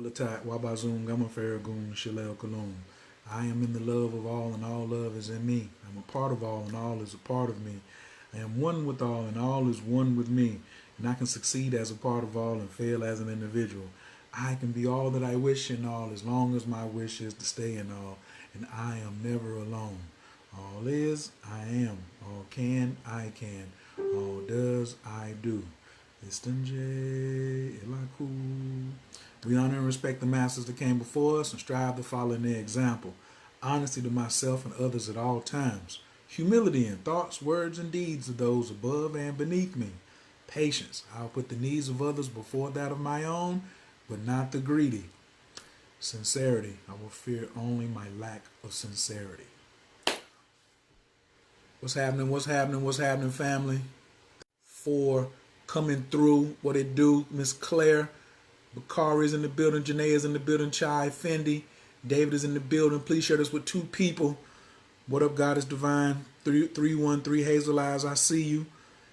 Latat, Wabazung, Gamma Farragoon, Shalel Kaloon. I am in the love of all, and all love is in me. I'm a part of all, and all is a part of me. I am one with all, and all is one with me. And I can succeed as a part of all and fail as an individual. I can be all that I wish in all, as long as my wish is to stay in all. And I am never alone. All is, I am. All can, I can. All does, I do. Istinje, Ilaku. We honor and respect the masters that came before us and strive to follow in their example. Honesty to myself and others at all times. Humility in thoughts, words, and deeds of those above and beneath me. Patience. I'll put the needs of others before that of my own, but not the greedy. Sincerity. I will fear only my lack of sincerity. What's happening? What's happening? What's happening, family? For coming through, what it do? Miss Claire, Bakari's in the building, Janae is in the building, Chai, Fendi, David is in the building. Please share this with 2 people. What up, God is divine? 313 Hazel Eyes, I see you.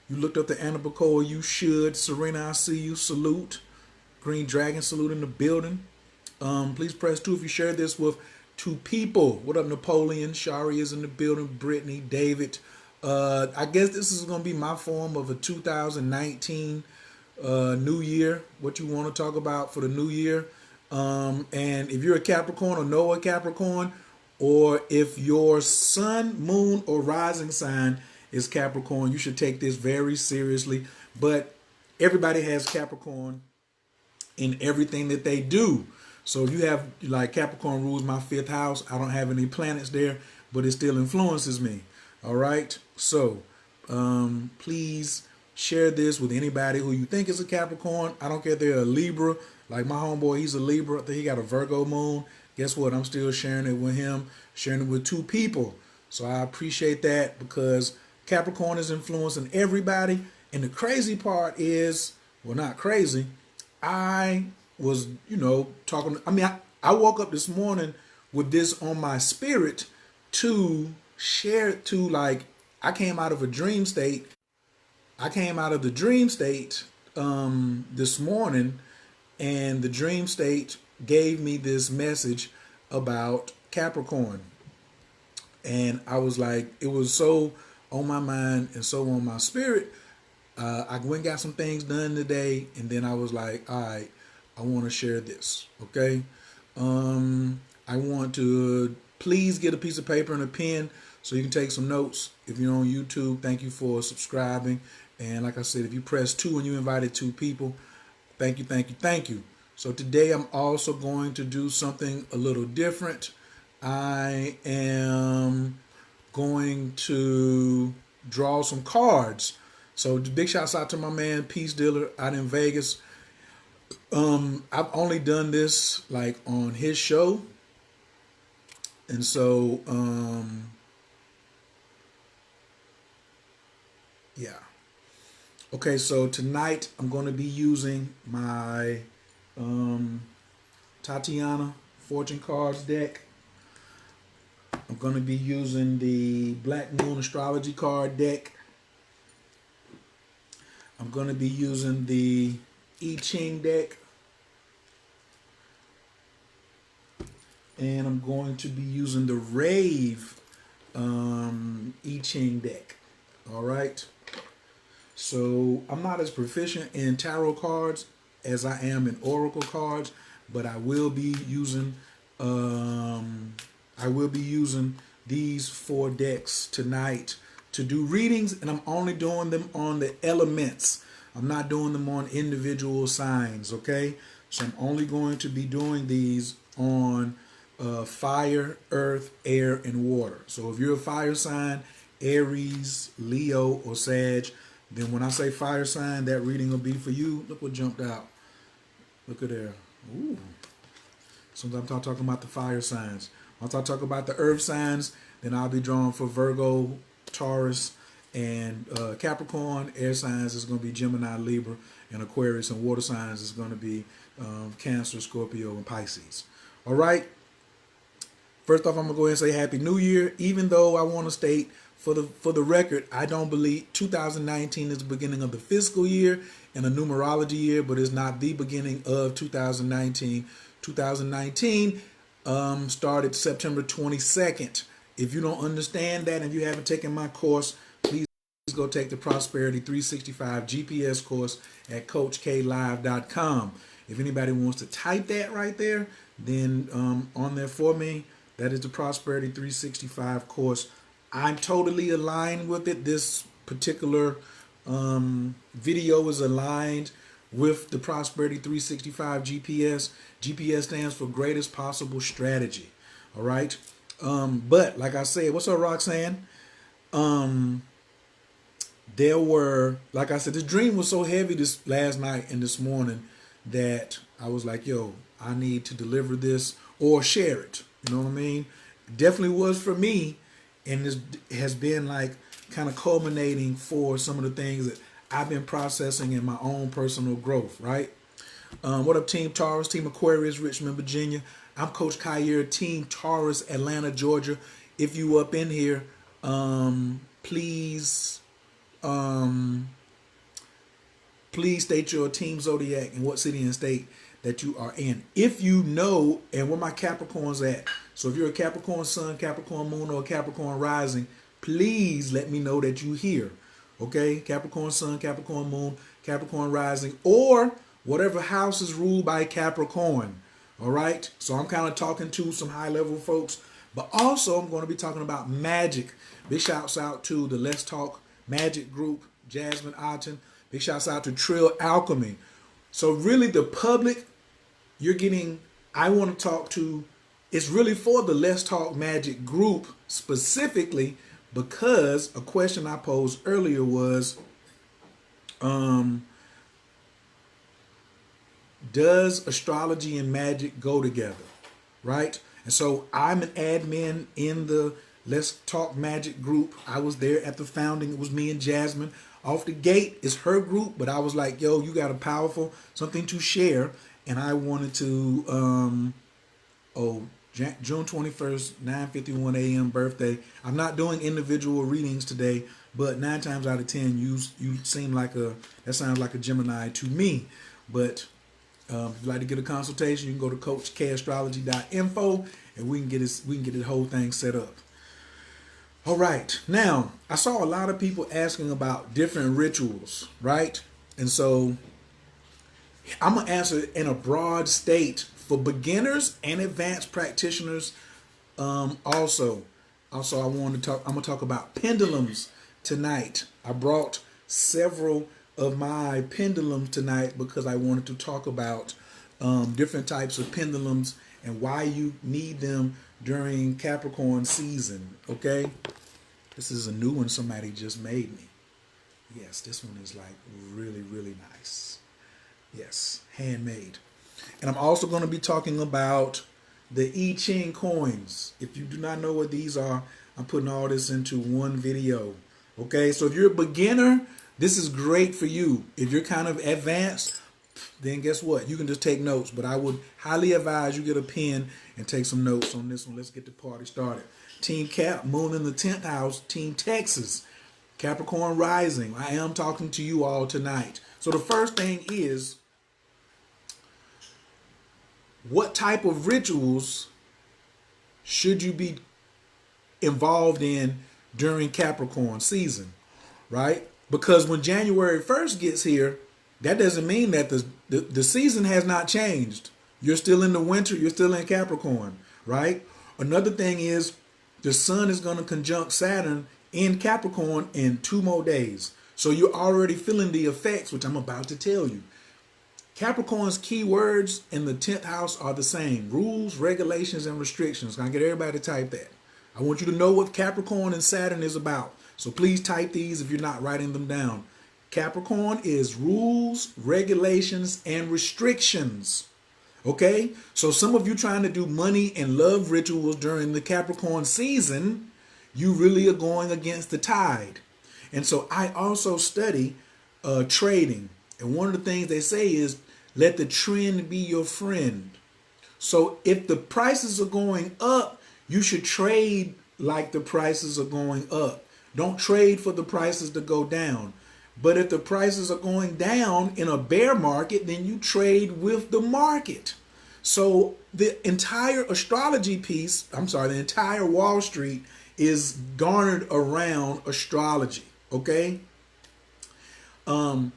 You looked up the Anabacoa, you should. Serena, I see you. Salute. Green Dragon, salute in the building. Please press 2 if you share this with 2 people. What up, Napoleon? Shari is in the building. Brittany, David. I guess this is going to be my form of a 2019 New Year. What you want to talk about for the New Year. And if you're a Capricorn or know a Capricorn, or if your sun, moon, or rising sign is Capricorn, you should take this very seriously. But everybody has Capricorn in everything that they do. So if you have, like, Capricorn rules my 5th house, I don't have any planets there, but it still influences me. All right. So please share this with anybody who you think is a Capricorn. I don't care if they're a Libra. Like my homeboy, he's a Libra. I think he got a Virgo moon. Guess what? I'm still sharing it with him, sharing it with 2 people. So I appreciate that, because Capricorn is influencing everybody. And the crazy part is, well, not crazy. I was, talking. I woke up this morning with this on my spirit to share, I came out of a dream state. I came out of the dream state this morning, and the dream state gave me this message about Capricorn. And I was like, it was so on my mind and so on my spirit. I went and got some things done today, and then I was like, all right, I want to share this, okay? I want to please get a piece of paper and a pen so you can take some notes. If you're on YouTube, thank you for subscribing. And like I said, if you press 2 and you invited 2 people, thank you, thank you, thank you. So today I'm also going to do something a little different. I am going to draw some cards. So big shouts out to my man, Peace Dealer, out in Vegas. I've only done this like on his show. And so, yeah. Okay, so tonight I'm going to be using my Tatiana Fortune Cards deck. I'm going to be using the Black Moon Astrology card deck. I'm going to be using the I Ching deck. And I'm going to be using the Rave I Ching deck. All right. So I'm not as proficient in tarot cards as I am in oracle cards, but I will be using these 4 decks tonight to do readings, and I'm only doing them on the elements. I'm not doing them on individual signs, okay? So I'm only going to be doing these on fire, earth, air, and water. So if you're a fire sign, Aries, Leo, or Sag, then when I say fire sign, that reading will be for you. Look what jumped out. Look at there. Ooh. Sometimes I'm talking about the fire signs. Once I talk about the earth signs, then I'll be drawing for Virgo, Taurus, and Capricorn. Air signs is going to be Gemini, Libra, and Aquarius. And water signs is going to be Cancer, Scorpio, and Pisces. All right. First off, I'm going to go ahead and say Happy New Year, even though I want to state For the record, I don't believe 2019 is the beginning of the fiscal year and a numerology year, but it's not the beginning of 2019. 2019 started September 22nd. If you don't understand that and you haven't taken my course, please go take the Prosperity 365 GPS course at CoachKLive.com. If anybody wants to type that right there, then on there for me, that is the Prosperity 365 course. I'm totally aligned with it. This particular video is aligned with the Prosperity 365 GPS. GPS stands for Greatest Possible Strategy. All right. But like I said, what's up, Roxanne? There were, like I said, this dream was so heavy this last night and this morning that I was like, yo, I need to deliver this or share it. You know what I mean? Definitely was for me. And this has been like kind of culminating for some of the things that I've been processing in my own personal growth, right? What up, Team Taurus, Team Aquarius, Richmond, Virginia. I'm Coach Khayr, Team Taurus, Atlanta, Georgia. If you up in here, please state your team zodiac and what city and state that you are in. If you know, and where my Capricorn's at. So if you're a Capricorn sun, Capricorn moon, or a Capricorn rising, please let me know that you're here. Okay? Capricorn sun, Capricorn moon, Capricorn rising, or whatever house is ruled by Capricorn. All right? So I'm kind of talking to some high-level folks, but also I'm going to be talking about Magick. Big shouts out to the Let's Talk Magick group, Jasmine Otten. Big shouts out to Trill, Alchemy. So really the public, I want to talk to, it's really for the Let's Talk Magick group specifically, because a question I posed earlier was, does astrology and magic go together, right? And so I'm an admin in the Let's Talk Magick group. I was there at the founding. It was me and Jasmine. Off the gate, it's her group, but I was like, yo, you got a powerful something to share. And I wanted to, June 21st, 9:51 a.m. birthday. I'm not doing individual readings today, but 9 times out of 10, you seem like that sounds like a Gemini to me. But if you'd like to get a consultation, you can go to coachkastrology.info and we can get the whole thing set up. All right. Now, I saw a lot of people asking about different rituals, right? And so I'm going to answer in a broad state for beginners and advanced practitioners. Also, I'm going to talk about pendulums tonight. I brought several of my pendulums tonight because I wanted to talk about different types of pendulums and why you need them during Capricorn season. Okay, this is a new one somebody just made me. Yes, this one is like really, really nice. Yes, handmade. And I'm also going to be talking about the I Ching coins. If you do not know what these are, I'm putting all this into one video. Okay, so if you're a beginner, this is great for you. If you're kind of advanced, then guess what? You can just take notes. But I would highly advise you get a pen and take some notes on this one. Let's get the party started. Team Cap, moon in the 10th house. Team Texas, Capricorn rising. I am talking to you all tonight. So the first thing is, what type of rituals should you be involved in during Capricorn season, right? Because when January 1st gets here, that doesn't mean that the season has not changed. You're still in the winter. You're still in Capricorn, right? Another thing is the sun is going to conjunct Saturn in Capricorn in 2 more days. So you're already feeling the effects, which I'm about to tell you. Capricorn's key words in the 10th house are the same: rules, regulations, and restrictions. Can I get everybody to type that? I want you to know what Capricorn and Saturn is about. So please type these if you're not writing them down. Capricorn is rules, regulations, and restrictions. Okay? So some of you trying to do money and love rituals during the Capricorn season, you really are going against the tide. And so I also study trading. And one of the things they say is, let the trend be your friend. So if the prices are going up, you should trade like the prices are going up. Don't trade for the prices to go down. But if the prices are going down in a bear market, then you trade with the market. So the entire astrology piece, the entire Wall Street is garnered around astrology. Okay? The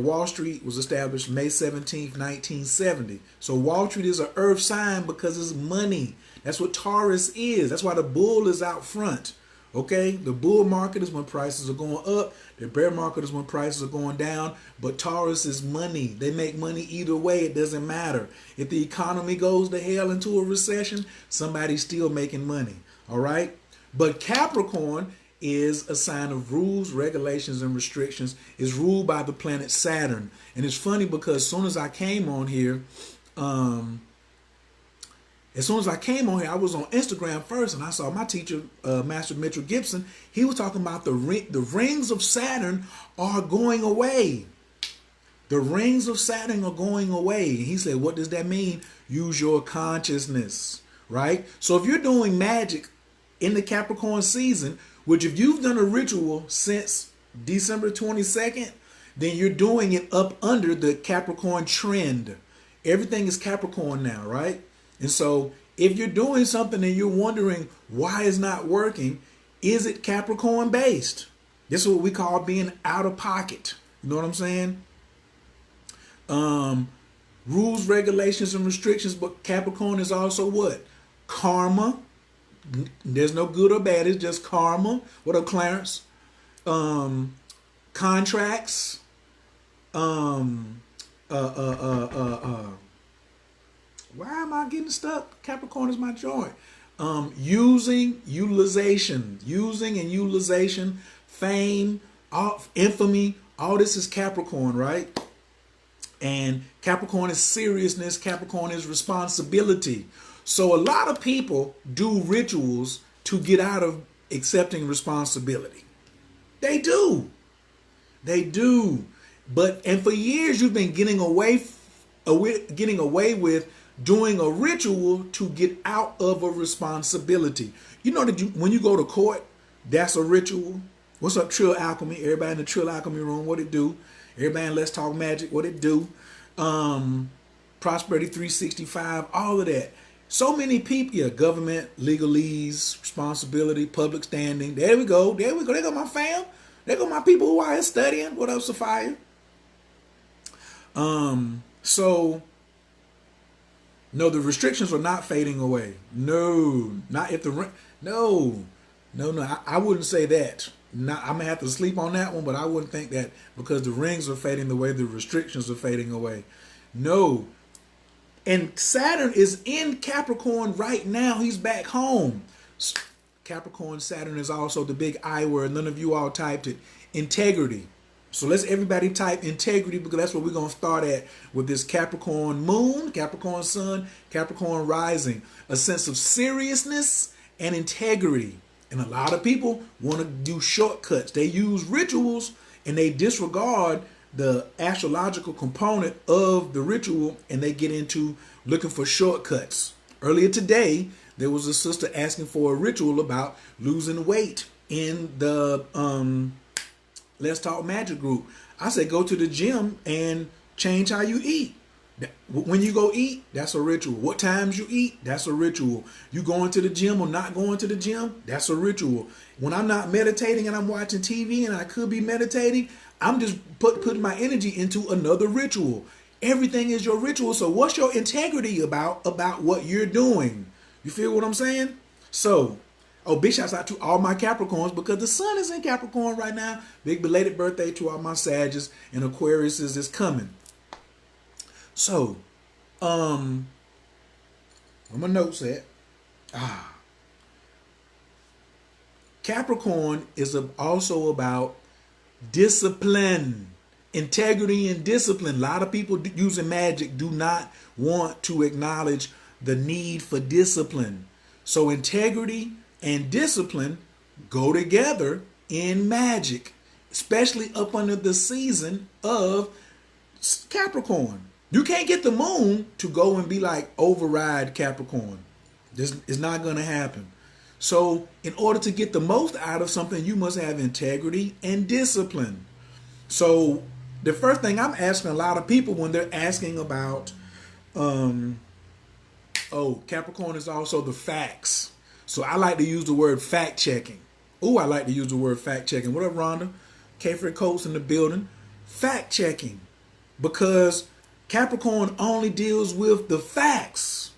Wall Street was established May 17th, 1970. So Wall Street is an earth sign because it's money. That's what Taurus is. That's why the bull is out front. Okay? The bull market is when prices are going up. The bear market is when prices are going down. But Taurus is money. They make money either way. It doesn't matter. If the economy goes to hell into a recession, somebody's still making money. All right? But Capricorn is a sign of rules, regulations, and restrictions. Is ruled by the planet Saturn. And it's funny because as soon as I came on here, I was on Instagram first, and I saw my teacher, Master Mitchell Gibson. He was talking about the rings of Saturn are going away. The rings of Saturn are going away. And he said, what does that mean? Use your consciousness, right? So if you're doing magic in the Capricorn season, which if you've done a ritual since December 22nd, then you're doing it up under the Capricorn trend. Everything is Capricorn now, right? And so if you're doing something and you're wondering why it's not working, is it Capricorn based? This is what we call being out of pocket. You know what I'm saying? Rules, regulations, and restrictions, but Capricorn is also what? Karma. There's no good or bad. It's just karma. What up, Clarence? Contracts. Why am I getting stuck? Capricorn is my joint. Using and utilization, fame, infamy, all this is Capricorn, right? And Capricorn is seriousness. Capricorn is responsibility. So a lot of people do rituals to get out of accepting responsibility. They do. And for years you've been getting away with doing a ritual to get out of a responsibility. You know that when you go to court, that's a ritual. What's up, Trill Alchemy? Everybody in the Trill Alchemy room, what it do? Everybody in Let's Talk Magic, what it do? Prosperity 365, all of that. So many people, government, legalese, responsibility, public standing. There we go. There go my fam. There go my people who are here studying. What up, Sophia? So, no, the restrictions are not fading away. No, not if no. I wouldn't say that. I'm gonna have to sleep on that one, but I wouldn't think that because the rings are fading away, the restrictions are fading away. No. And Saturn is in Capricorn right now. He's back home. Capricorn, Saturn is also the big I word. None of you all typed it. Integrity. So let's everybody type integrity because that's what we're going to start at with this Capricorn moon, Capricorn sun, Capricorn rising. A sense of seriousness and integrity. And a lot of people want to do shortcuts. They use rituals and they disregard the astrological component of the ritual and they get into looking for shortcuts. Earlier today, there was a sister asking for a ritual about losing weight in the Let's Talk Magic group. I said go to the gym and change how you eat. When you go eat, that's a ritual. What times you eat, that's a ritual. You going to the gym or not going to the gym, that's a ritual. When I'm not meditating and I'm watching TV and I could be meditating, I'm just putting my energy into another ritual. Everything is your ritual. So what's your integrity about what you're doing? You feel what I'm saying? So, big shouts out to all my Capricorns because the sun is in Capricorn right now. Big belated birthday to all my Sagittarius and Aquarius is coming. So, where my notes at? Capricorn is also about discipline, integrity, and discipline. A lot of people using magic do not want to acknowledge the need for discipline. So integrity and discipline go together in magic, especially up under the season of Capricorn. You can't get the moon to go and be like override Capricorn. This is not going to happen. So in order to get the most out of something, you must have integrity and discipline. So the first thing I'm asking a lot of people when they're asking about, Capricorn is also the facts. So I like to use the word fact checking. I like to use the word fact checking. What up, Rhonda? K-Fred Coates in the building. Fact checking. Because Capricorn only deals with the facts.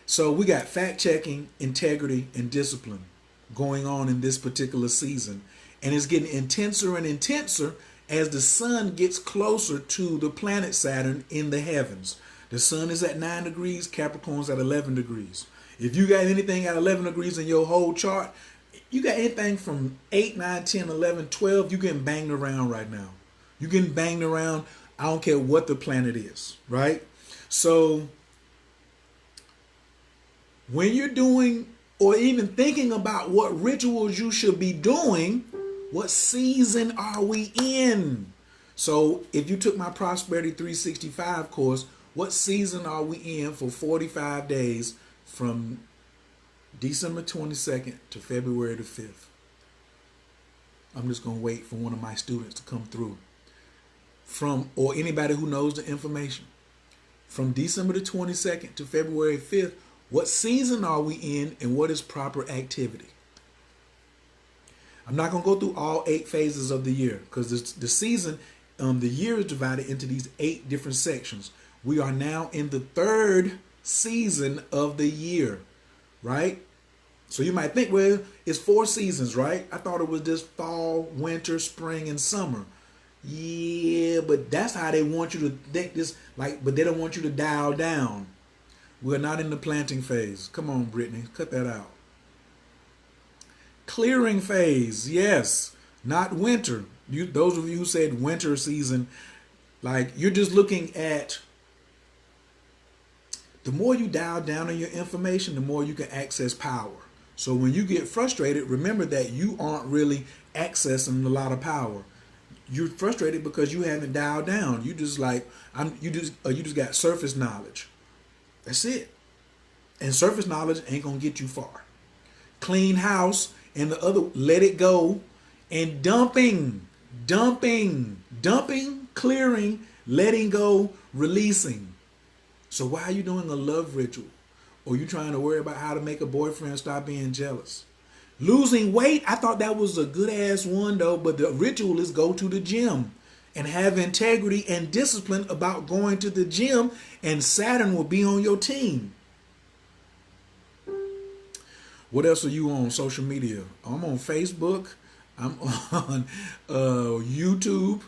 So we got fact checking, integrity, and discipline going on in this particular season. And it's getting intenser and intenser as the sun gets closer to the planet Saturn in the heavens. The sun is at 9 degrees, Capricorn's at 11 degrees. If you got anything at 11 degrees in your whole chart, you got anything from 8, 9, 10, 11, 12, you're getting banged around right now. You're getting banged around, I don't care what the planet is, right? So when you're doing or even thinking about what rituals you should be doing, what season are we in? So if you took my Prosperity 365 course, what season are we in for 45 days from December 22nd to February the 5th? I'm just going to wait for one of my students to come through. Or anybody who knows the information. From December the 22nd to February 5th, what season are we in and what is proper activity? I'm not going to go through all 8 phases of the year because the season, the year is divided into these 8 different sections. We are now in the 3rd season of the year, right? So you might think, well, it's 4 seasons, right? I thought it was just fall, winter, spring, and summer. Yeah, but that's how they want you to think this, but they don't want you to dial down. We're not in the planting phase. Come on, Brittany, cut that out. Clearing phase, yes, not winter. Those of you who said winter season, you're just looking at, the more you dial down on your information, the more you can access power. So when you get frustrated, remember that you aren't really accessing a lot of power. You're frustrated because you haven't dialed down. You just you just got surface knowledge. That's it. And surface knowledge ain't gonna get you far. Clean house and the other, let it go. And dumping, clearing, letting go, releasing. So why are you doing a love ritual? Or you trying to worry about how to make a boyfriend stop being jealous? Losing weight, I thought that was a good ass one though, but the ritual is go to the gym and have integrity and discipline about going to the gym, and Saturn will be on your team. What else are you on social media? I'm on Facebook, I'm on YouTube,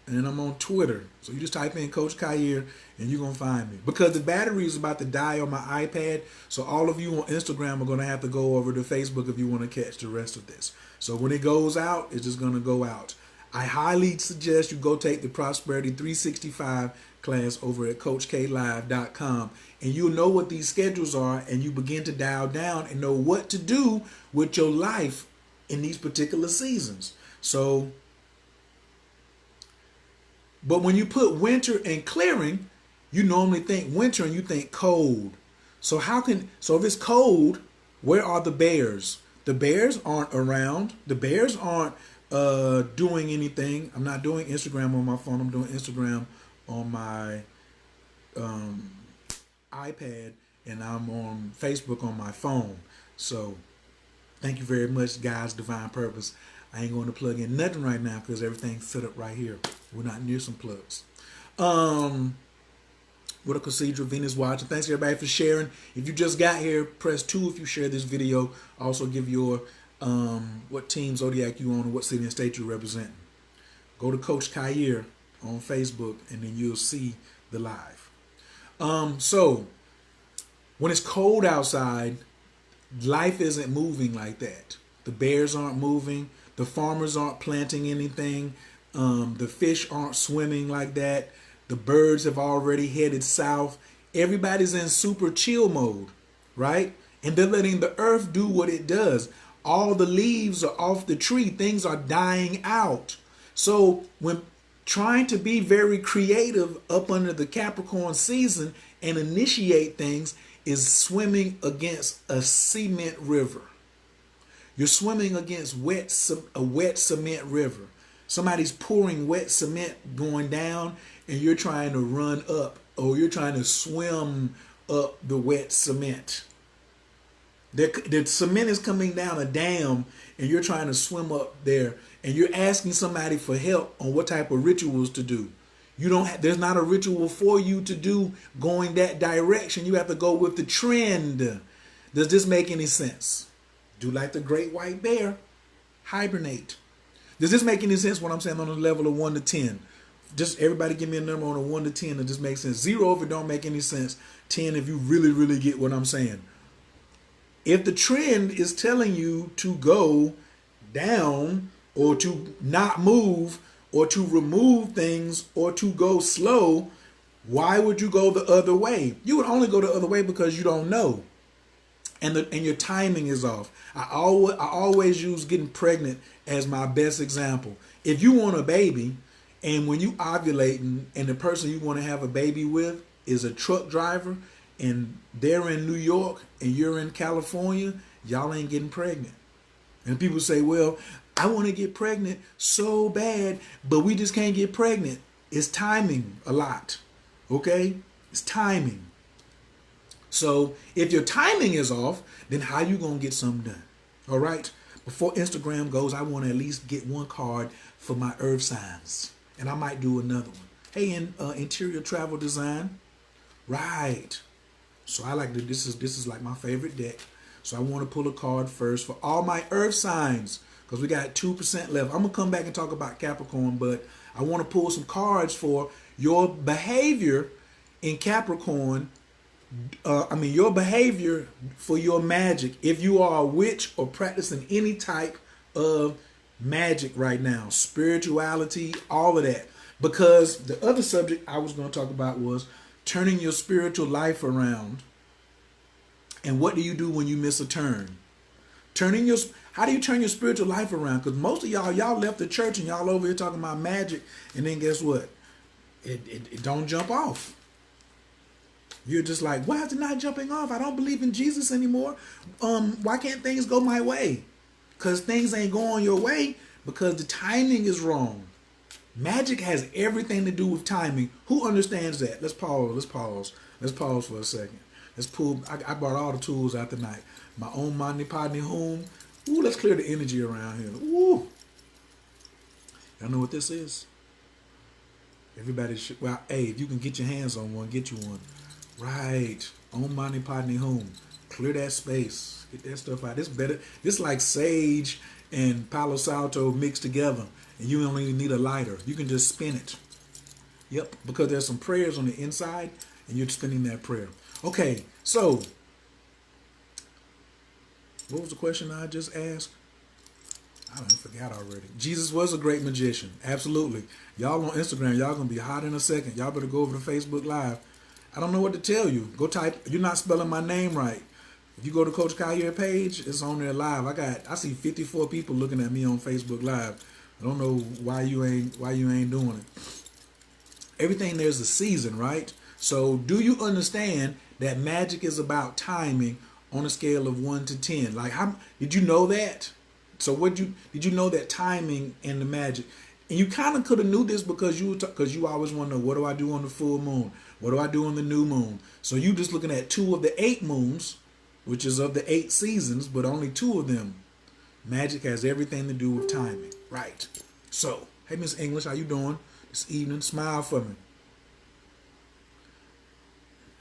and I'm on Twitter. So you just type in Coach Khayr and you're going to find me. Because the battery is about to die on my iPad, so all of you on Instagram are going to have to go over to Facebook if you want to catch the rest of this. So when it goes out, it's just going to go out. I highly suggest you go take the Prosperity 365 class over at CoachKLive.com, and you'll know what these schedules are, and you begin to dial down and know what to do with your life in these particular seasons. So, but when you put winter and clearing, you normally think winter and you think cold. So if it's cold, where are the bears? The bears aren't around. The bears aren't doing anything. I'm not doing Instagram on my phone. I'm doing Instagram on my iPad, and I'm on Facebook on my phone. So thank you very much, guys. Divine Purpose. I ain't going to plug in nothing right now because everything's set up right here. We're not near some plugs. What a Cathedral, Venus watching. Thanks everybody for sharing. If you just got here, press 2 if you share this video. Also give your what team zodiac you on and what city and state you represent. Go to Coach Khayr on Facebook and then you'll see the live. So when it's cold outside, life isn't moving like that. The bears aren't moving. The farmers aren't planting anything. The fish aren't swimming like that. The birds have already headed south. Everybody's in super chill mode, right? And they're letting the earth do what it does. All the leaves are off the tree. Things are dying out. So when trying to be very creative up under the Capricorn season and initiate things, is swimming against a cement river. You're swimming against a wet cement river. Somebody's pouring wet cement going down, and you're trying to run up, or you're trying to swim up the wet cement. The cement is coming down a dam, and you're trying to swim up there, and you're asking somebody for help on what type of rituals to do. You don't have, there's not a ritual for you to do going that direction. You have to go with the trend. Does this make any sense? Do like the great white bear, hibernate. Does this make any sense what I'm saying on a level of 1 to 10? Just everybody give me a number on a 1 to 10 that just makes sense. 0 if it don't make any sense. 10 if you really, really get what I'm saying. If the trend is telling you to go down, or to not move, or to remove things, or to go slow, why would you go the other way? You would only go the other way because you don't know. And your timing is off. I always use getting pregnant as my best example. If you want a baby, and when you ovulating, and the person you want to have a baby with is a truck driver, and they're in New York and you're in California, y'all ain't getting pregnant. And people say, well, I want to get pregnant so bad, but we just can't get pregnant. It's timing a lot. Okay? It's timing. So if your timing is off, then how you going to get something done? All right? Before Instagram goes, I want to at least get one card for my earth signs. And I might do another one. Hey, interior travel design. Right. So I like to, this is like my favorite deck. So I want to pull a card first for all my earth signs, because we got 2% left. I'm going to come back and talk about Capricorn, but I want to pull some cards for your behavior in Capricorn. Your behavior for your magic. If you are a witch or practicing any type of magic right now, spirituality, all of that. Because the other subject I was going to talk about was turning your spiritual life around. And what do you do when you miss a turn? How do you turn your spiritual life around? Because most of y'all left the church and y'all over here talking about magic, and then guess what? It don't jump off. You're just like, why is it not jumping off? I don't believe in Jesus anymore. Why can't things go my way? Because things ain't going your way because the timing is wrong. Magic has everything to do with timing. Who understands that? Let's pause. Let's pause for a second. Let's pull. I brought all the tools out tonight. My own Mani Padme Hum. Ooh, let's clear the energy around here. Ooh. Y'all know what this is? Everybody should. Well, hey, if you can get your hands on one, get you one. Right. On Mani Padme Hum. Clear that space. Get that stuff out. This better. This like sage and Palo Santo mixed together. And you only need a lighter. You can just spin it. Yep. Because there's some prayers on the inside. And you're spinning that prayer. Okay. So. What was the question I just asked? I don't forgot already. Jesus was a great magician. Absolutely. Y'all on Instagram. Y'all going to be hot in a second. Y'all better go over to Facebook Live. I don't know what to tell you. Go type. You're not spelling my name right. If you go to Coach Collier page, it's on there live. I see 54 people looking at me on Facebook Live. I don't know why you ain't doing it. Everything there's a season, right? So do you understand that magic is about timing on a scale of 1 to 10? Like, how did you know that? So did you know that timing in the magic? And you kind of could have knew this because you always want to know, what do I do on the full moon? What do I do on the new moon? So you just looking at 2 of the 8 moons, which is of the 8 seasons, but only 2 of them. Magic has everything to do with timing, right? So, hey, Miss English, how you doing this evening? Smile for me.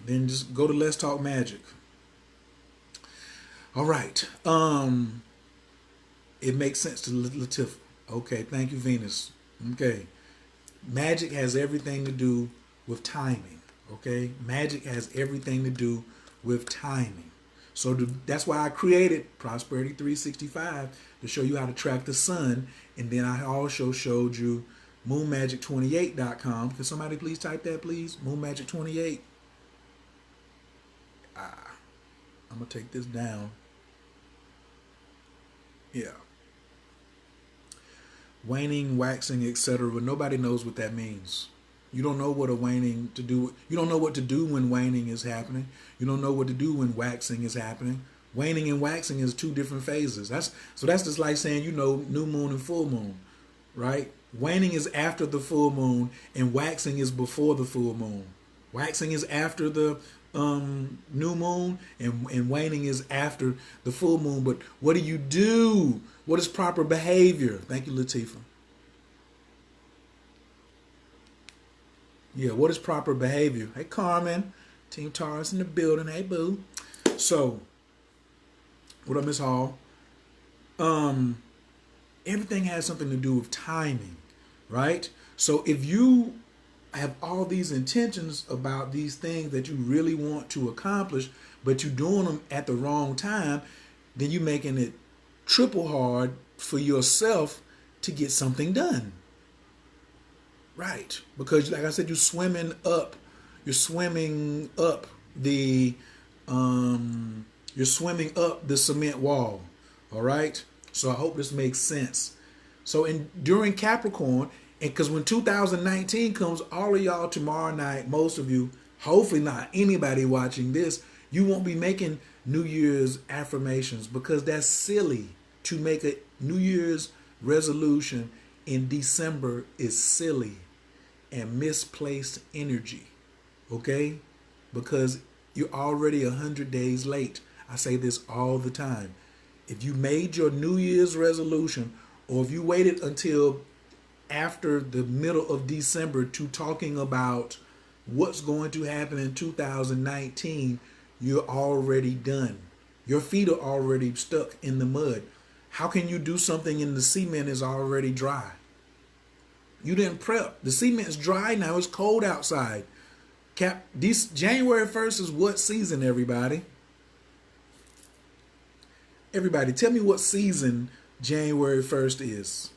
Then just go to Let's Talk Magic. All right. It makes sense to Latifah. Okay, thank you, Venus. Okay. Magic has everything to do with timing. Okay? Magic has everything to do with timing. So that's why I created Prosperity 365 to show you how to track the sun. And then I also showed you moonmagic28.com. Can somebody please type that, please? Moonmagic28. I'm going to take this down. Yeah. Waning, waxing, etc. But nobody knows what that means. You don't know what a waning to do. You don't know what to do when waning is happening. You don't know what to do when waxing is happening. Waning and waxing is two different phases. That's just like saying, new moon and full moon, right? Waning is after the full moon and waxing is before the full moon. Waxing is after the new moon and waning is after the full moon. But what do you do? What is proper behavior? Thank you, Latifah. Yeah, what is proper behavior? Hey, Carmen. Team Taurus in the building. Hey, boo. So, what up, Miss Hall? Everything has something to do with timing, right? So if you have all these intentions about these things that you really want to accomplish, but you're doing them at the wrong time, then you're making it triple hard for yourself to get something done. Right. Because like I said, you're swimming up the cement wall. All right. So I hope this makes sense. So during Capricorn, and because when 2019 comes, all of y'all tomorrow night, most of you, hopefully not anybody watching this, you won't be making New Year's affirmations because that's silly. To make a New Year's resolution in December is silly and misplaced energy. Okay? Because you're already 100 days late. I say this all the time. If you made your New Year's resolution, or if you waited until after the middle of December to talking about what's going to happen in 2019, you're already done. Your feet are already stuck in the mud. How can you do something and the cement is already dry? You didn't prep. The cement's dry now. It's cold outside. January 1st is what season, everybody? Everybody, tell me what season January 1st is.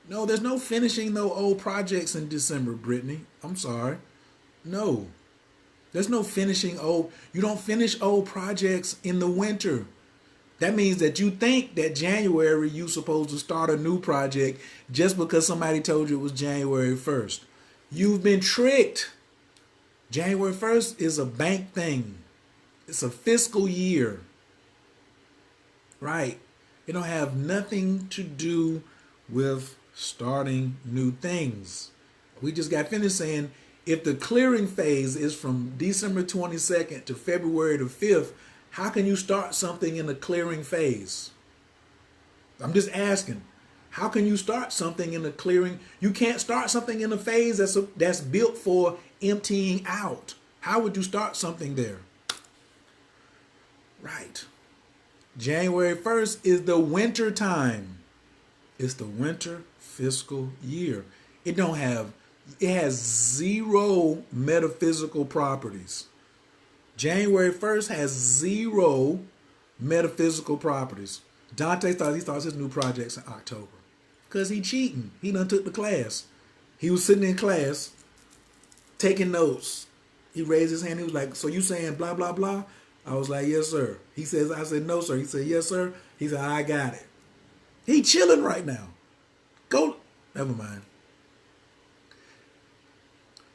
No, there's no finishing no old projects in December, Brittany. I'm sorry. No. There's no finishing old. You don't finish old projects in the winter. That means that you think that January you're supposed to start a new project just because somebody told you it was January 1st. You've been tricked. January 1st is a bank thing. It's a fiscal year. Right. It don't have nothing to do with starting new things. We just got finished saying if the clearing phase is from December 22nd to February the 5th, how can you start something in the clearing phase? I'm just asking. How can you start something in the clearing? You can't start something in a phase that's built for emptying out. How would you start something there? Right. January 1st is the winter time. It's the winter fiscal year. It has zero metaphysical properties. January 1st has zero metaphysical properties. Dante starts his new projects in October. Because he cheating. He done took the class. He was sitting in class taking notes. He raised his hand. He was like, so you saying blah, blah, blah? I was like, yes, sir. I said, no, sir. He said, yes, sir. He said, I got it. He chilling right now. Go. Never mind.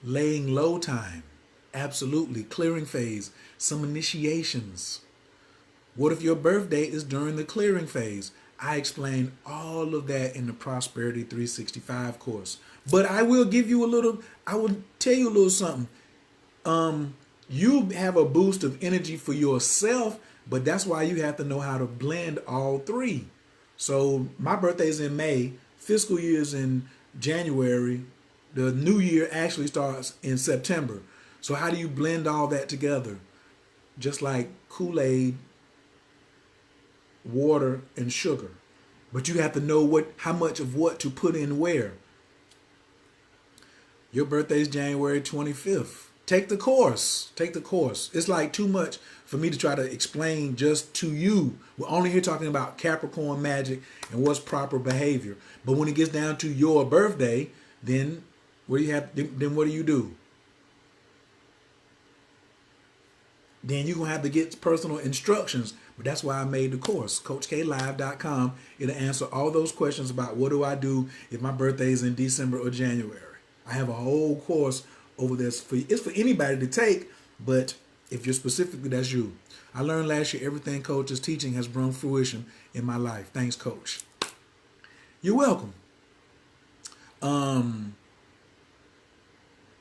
Laying low time. Absolutely. Clearing phase. Some initiations. What if your birthday is during the clearing phase? I explain all of that in the Prosperity 365 course. But I will tell you a little something. You have a boost of energy for yourself, but that's why you have to know how to blend all three. So my birthday is in May, fiscal year is in January, the new year actually starts in September. So how do you blend all that together? Just like Kool-Aid, water, and sugar. But you have to know how much of what to put in where. Your birthday is January 25th. Take the course. Take the course. It's like too much for me to try to explain just to you. We're only here talking about Capricorn magic and what's proper behavior. But when it gets down to your birthday, then what do you do? then you're going to have to get personal instructions. But that's why I made the course, CoachKLive.com. It'll answer all those questions about what do I do if my birthday is in December or January. I have a whole course over there. It's for anybody to take, but if you're specifically, that's you. I learned last year everything Coach is teaching has brought fruition in my life. Thanks, Coach. You're welcome.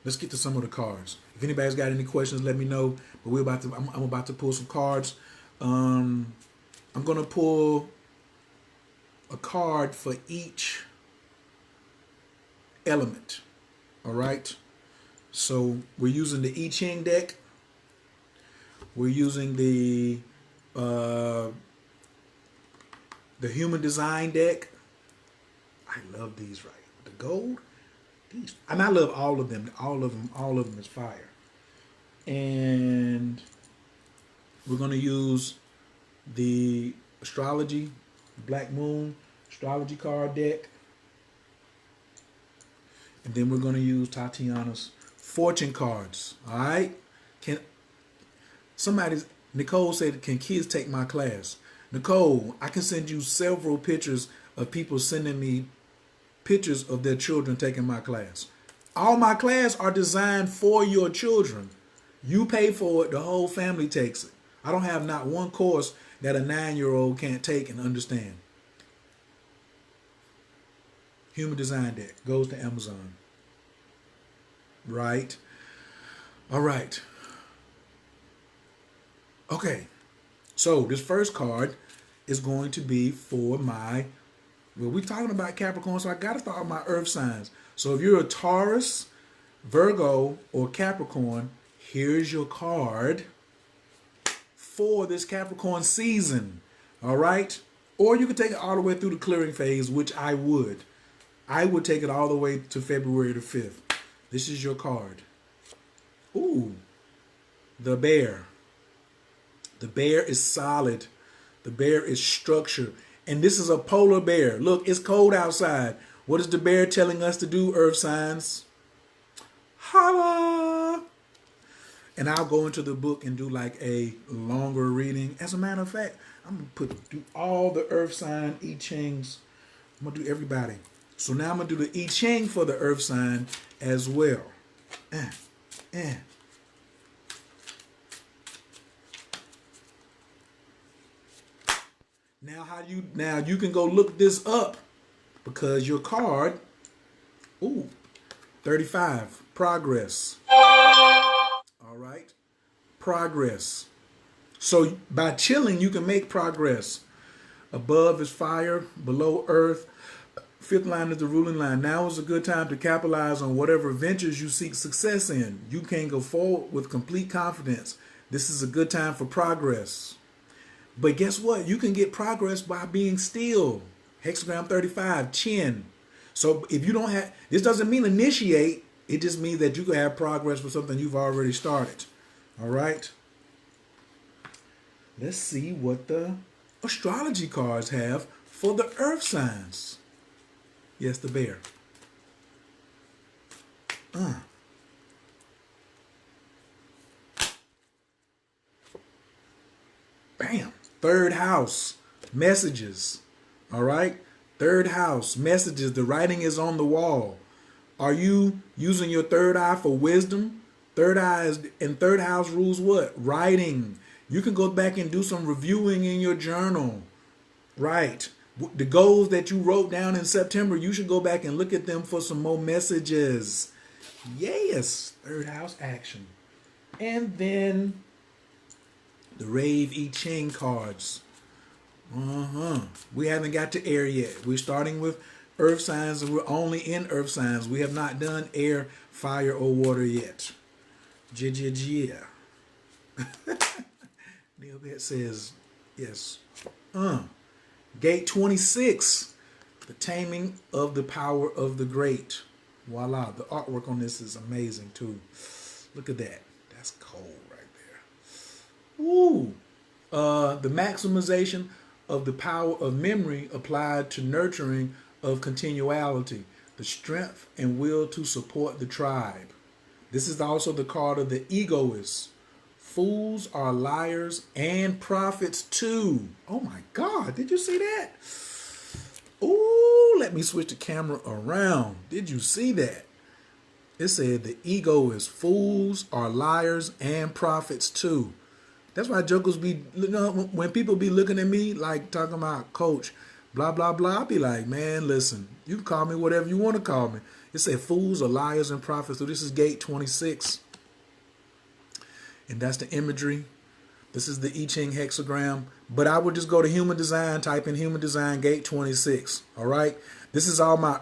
Let's get to some of the cards. If anybody's got any questions, let me know. But I'm about to pull some cards. I'm gonna pull a card for each element. All right. So we're using the I Ching deck. We're using the Human Design deck. I love these right. The gold. These, and I love all of them. All of them is fire. And we're gonna use the Astrology, Black Moon Astrology card deck. And then we're gonna use Tatiana's fortune cards. All right. Nicole said, can kids take my class? Nicole, I can send you several pictures of people sending me pictures of their children taking my class. All my class are designed for your children. You pay for it, the whole family takes it. I don't have not one course that a 9-year-old can't take and understand. Human Design deck goes to Amazon. Right? All right. Okay. So this first card is going to be for my, well, we're talking about Capricorn, so I got to start with my earth signs. So if you're a Taurus, Virgo, or Capricorn, here's your card for this Capricorn season. All right? Or you can take it all the way through the clearing phase, which I would. I would take it all the way to February the 5th. This is your card. Ooh, the bear. The bear is solid. The bear is structured. And this is a polar bear. Look, it's cold outside. What is the bear telling us to do, earth signs? Holla! And I'll go into the book and do like a longer reading. As a matter of fact, I'm going to do all the earth sign I Chings. I'm going to do everybody. So now I'm going to do the I Ching for the earth sign as well. Now you can go look this up because your card, 35, progress. All right, progress. So by chilling, you can make progress. Above is fire, below earth. Fifth line is the ruling line. Now is a good time to capitalize on whatever ventures you seek success in. You can go forward with complete confidence. This is a good time for progress. But guess what? You can get progress by being still. Hexagram 35, chin. So if you don't have, this doesn't mean initiate. It just means that you can have progress for something you've already started. All right. Let's see what the astrology cards have for the earth signs. Yes, the bear. Bam. Third house, messages. All right. Third house, messages. The writing is on the wall. Are you using your third eye for wisdom? Third eye is, and third house rules what? Writing. You can go back and do some reviewing in your journal. Right. The goals that you wrote down in September, you should go back and look at them for some more messages. Yes. Third house action. And then the Rave I Ching cards. We haven't got to air yet. We're starting with earth signs and we're only in earth signs. We have not done air, fire, or water yet. Yeah. Neil Bett says, yes. Gate 26, the taming of the power of the great. Voila. The artwork on this is amazing too. Look at that. That's cold right there. Ooh. The maximization of the power of memory applied to nurturing of continuality. The strength and will to support the tribe. This is also the card of the egoist. fools are liars and prophets too. Oh my God, did you see that? Ooh, let me switch the camera around. Did you see that? It said the ego is fools are liars and prophets too. That's why jokers be, you know, when people be looking at me like talking about coach, blah, blah, blah, I'll be like, man, listen, you can call me whatever you want to call me. It said fools are liars and prophets. So this is gate 26. And that's the imagery. This is the I Ching hexagram. But I would just go to human design, type in human design gate 26. All right. This is all my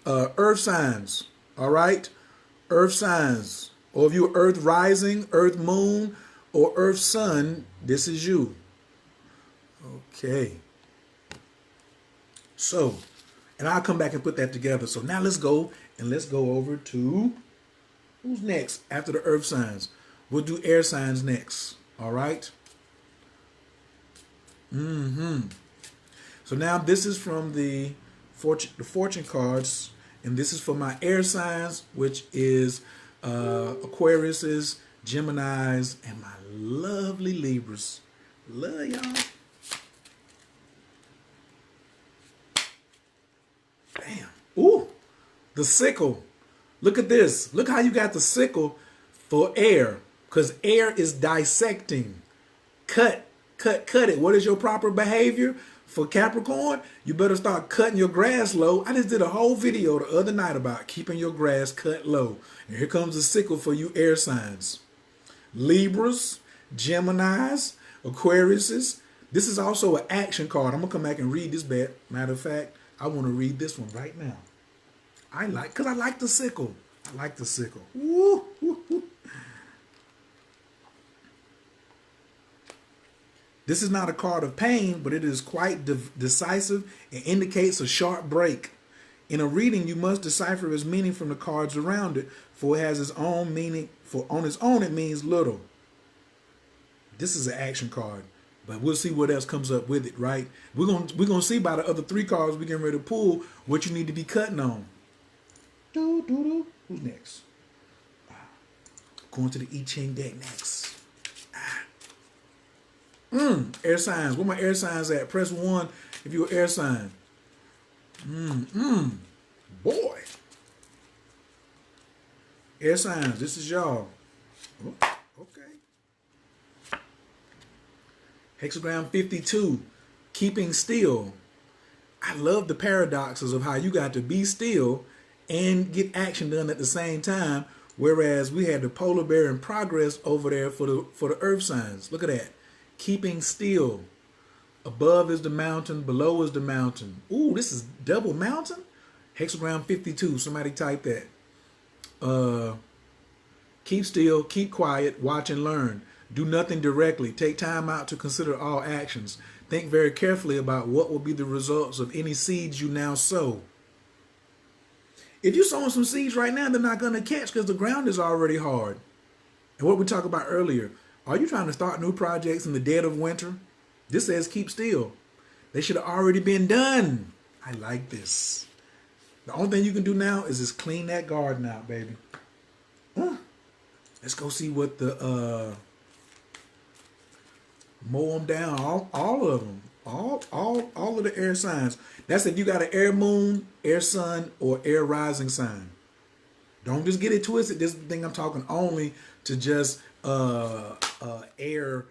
earth signs. All right. Earth signs. Or if you're earth rising, earth moon, or earth sun, this is you. Okay. So, and I'll come back and put that together. So now let's go over to who's next after the earth signs. We'll do air signs next. All right. So now this is from the fortune cards, and this is for my air signs, which is Aquariuses, Geminis, and my lovely Libras. Love y'all. Bam. Ooh, the sickle. Look at this. Look how you got the sickle for air, because air is dissecting. Cut it. What is your proper behavior for Capricorn? You better start cutting your grass low. I just did a whole video the other night about keeping your grass cut low. And here comes the sickle for you air signs. Libras, Geminis, Aquariuses. This is also an action card. I'm going to come back and read this bit. Matter of fact, I want to read this one right now. Because I like the sickle. I like the sickle. Woo, woo, woo. This is not a card of pain, but it is quite decisive and indicates a sharp break. In a reading, you must decipher its meaning from the cards around it, for it has its own meaning. For on its own, it means little. This is an action card, but we'll see what else comes up with it, right? We're gonna see by the other three cards we're getting ready to pull what you need to be cutting on. Who's next? Going to the I Ching deck next. Air signs. Where my air signs at? Press 1 if you're an air sign. Boy. Air signs. This is y'all. Oh, okay. Hexagram 52. Keeping still. I love the paradoxes of how you got to be still and get action done at the same time. Whereas we had the polar bear in progress over there for the earth signs. Look at that. Keeping still. Above is the mountain, below is the mountain. Ooh, this is double mountain? Hexagram 52. Somebody type that. Keep still, keep quiet, watch and learn. Do nothing directly. Take time out to consider all actions. Think very carefully about what will be the results of any seeds you now sow. If you're sowing some seeds right now, they're not going to catch because the ground is already hard. And what we talked about earlier, are you trying to start new projects in the dead of winter? This says keep still. They should have already been done. I like this. The only thing you can do now is just clean that garden out, baby. Let's go see what the mow them down. All of them. All of the air signs. That's if you got an air moon, air sun, or air rising sign. Don't just get it twisted. This thing I'm talking only to just air,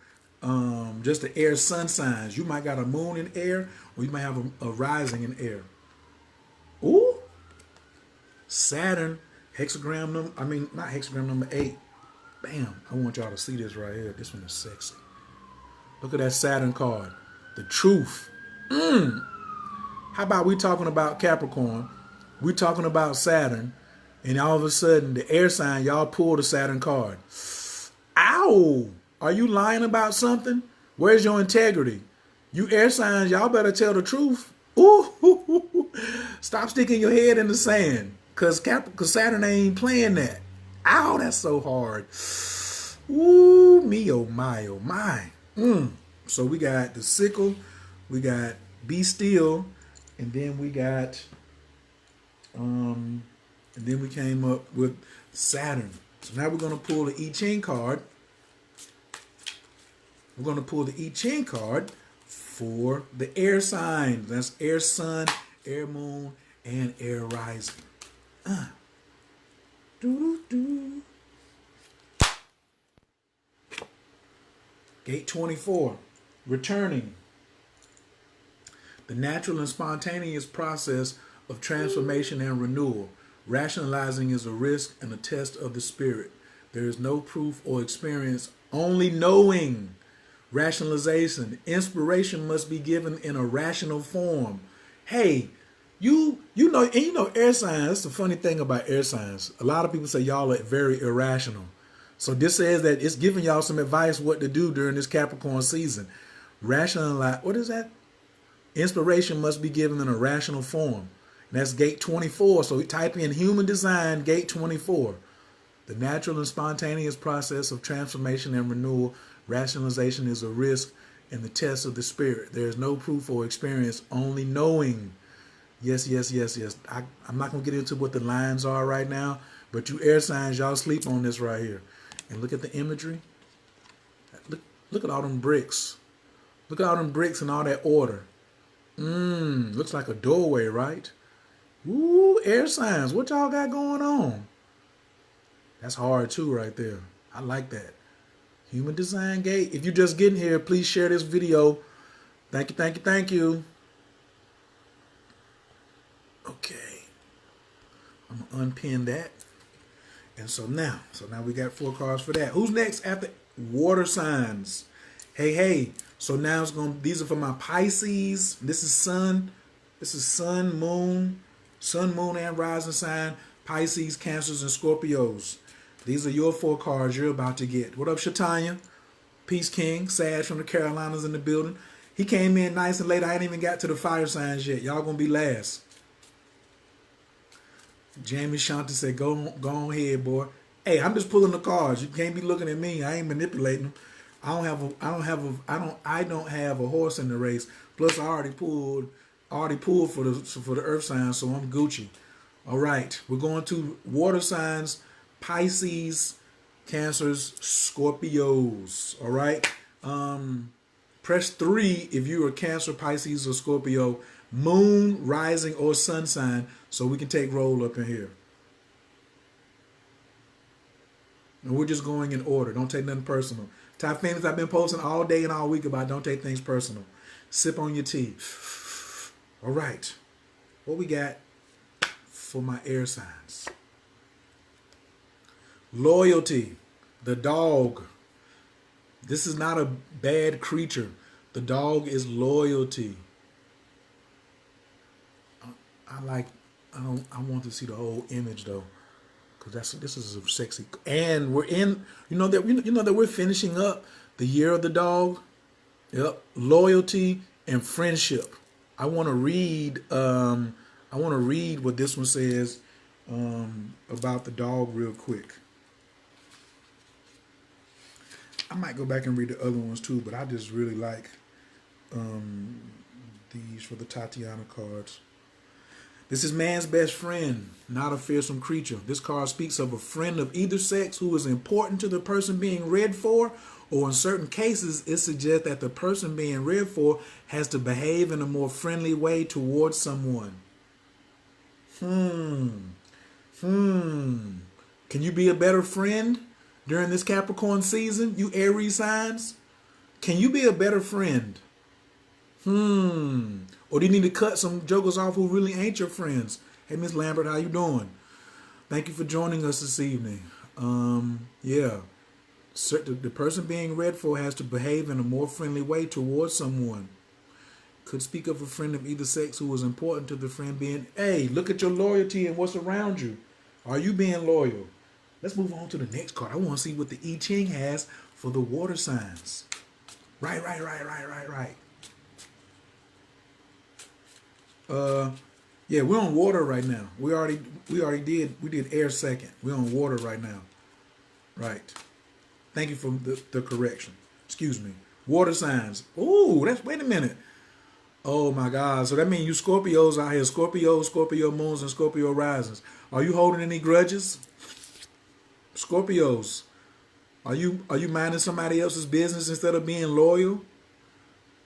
just the air sun signs. You might got a moon in air, or you might have a rising in air. Ooh, Saturn, hexagram number. I mean, not hexagram number 8. Bam! I want y'all to see this right here. This one is sexy. Look at that Saturn card. The truth. How about we talking about Capricorn? We talking about Saturn, and all of a sudden the air sign y'all pull the Saturn card. Ow! Are you lying about something? Where's your integrity? You air signs, y'all better tell the truth. Ooh, stop sticking your head in the sand, cause Saturn ain't playing that. Ow, that's so hard. Ooh, me, oh my, oh my. So we got the sickle, we got be still, and then we got, and then we came up with Saturn. So now we're gonna pull the I Ching card. we're going to pull the I Ching card for the air signs. That's air sun, air moon, and air rising. Doo-doo-doo. Gate 24, returning. The natural and spontaneous process of transformation and renewal. Rationalizing is a risk and a test of the spirit. There is no proof or experience, only knowing. Rationalization. Inspiration must be given in a rational form. Hey, you know air signs. That's the funny thing about air signs. A lot of people say y'all are very irrational. So this says that it's giving y'all some advice what to do during this Capricorn season. Rationalize. What is that? Inspiration must be given in a rational form. And that's gate 24. So we type in human design, gate 24. The natural and spontaneous process of transformation and renewal. Rationalization is a risk and the test of the spirit. There is no proof or experience, only knowing. Yes, yes, yes, yes. I'm not going to get into what the lines are right now, but you air signs, y'all sleep on this right here. And look at the imagery. Look at all them bricks. Look at all them bricks and all that order. Looks like a doorway, right? Ooh, air signs. What y'all got going on? That's hard too right there. I like that. Human design gate. If you're just getting here, please share this video. Thank you, thank you, thank you. Okay. I'm going to unpin that. And so now we got 4 cards for that. Who's next after water signs? Hey. So now these are for my Pisces. This is sun. This is sun, moon, and rising sign. Pisces, Cancers, and Scorpios. These are your 4 cards you're about to get. What up, Shatanya? Peace King, Sag from the Carolinas in the building. He came in nice and late. I ain't even got to the fire signs yet. Y'all gonna be last. Jamie Shanti said, go on ahead, boy. Hey, I'm just pulling the cards. You can't be looking at me. I ain't manipulating them. I don't have a horse in the race. Plus, I already pulled for the earth signs, so I'm Gucci. All right, we're going to water signs, Pisces, Cancers, Scorpios. All right. Press 3 if you are Cancer, Pisces, or Scorpio. Moon, rising, or sun sign, so we can take roll up in here. And we're just going in order. Don't take nothing personal. Top things I've been posting all day and all week about don't take things personal. Sip on your tea. All right. What we got for my air signs? Loyalty. The dog. This is not a bad creature. The dog is loyalty. I want to see the whole image though, because this is a sexy. And we're in. You know that we're finishing up the year of the dog. Yep. Loyalty and friendship. I want to read. What this one says about the dog real quick. I might go back and read the other ones too, but I just really like these for the Tatiana cards. This is man's best friend, not a fearsome creature. This card speaks of a friend of either sex who is important to the person being read for, or in certain cases, it suggests that the person being read for has to behave in a more friendly way towards someone. Can you be a better friend during this Capricorn season, you Aries signs? Can you be a better friend? Or do you need to cut some jokers off who really ain't your friends? Hey, Miss Lambert, how you doing? Thank you for joining us this evening. Yeah. The person being read for has to behave in a more friendly way towards someone. Could speak of a friend of either sex who is important to the friend being, hey, look at your loyalty and what's around you. Are you being loyal? Let's move on to the next card. I want to see what the I Ching has for the water signs. Right. Yeah, we're on water right now. We did air second. We're on water right now. Right. Thank you for the correction. Excuse me. Water signs. Ooh, wait a minute. Oh my God. So that means you Scorpios out here. Scorpio moons, and Scorpio risings. Are you holding any grudges? Scorpios. Are you minding somebody else's business instead of being loyal?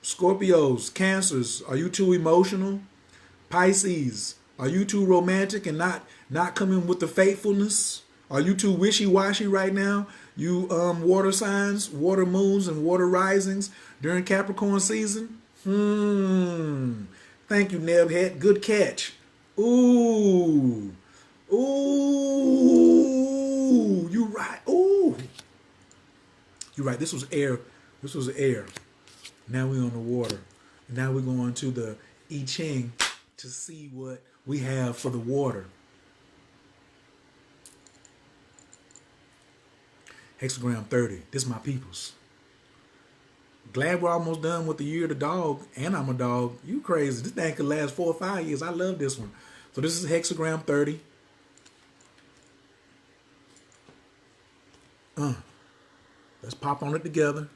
Scorpios, Cancers, are you too emotional? Pisces, are you too romantic and not coming with the faithfulness? Are you too wishy-washy right now? You water signs, water moons, and water risings during Capricorn season? Thank you, Nebhead. Good catch. Ooh. Ooh. You right. Ooh. You're right. This was air. This was air. Now we're on the water. Now we're going to the I Ching to see what we have for the water. Hexagram 30. This is my peoples. Glad we're almost done with the year of the dog, and I'm a dog. You crazy. This thing could last 4 or 5 years. I love this one. So this is hexagram 30. Let's pop on it together.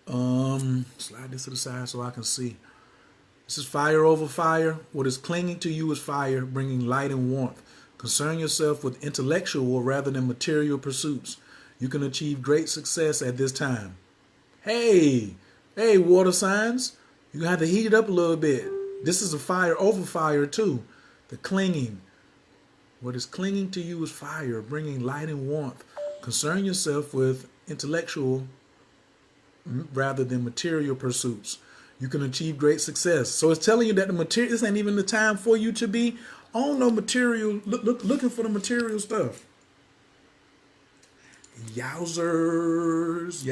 Slide this to the side so I can see. This is fire over fire. What is clinging to you is fire, bringing light and warmth. Concern yourself with intellectual rather than material pursuits. You can achieve great success at this time. Hey, water signs. You're going to have to heat it up a little bit. This is a fire over fire too. The clinging. What is clinging to you is fire, bringing light and warmth. Concern yourself with intellectual rather than material pursuits. You can achieve great success. So it's telling you that the material, this ain't even the time for you to be on no material, looking for the material stuff. Yowzers.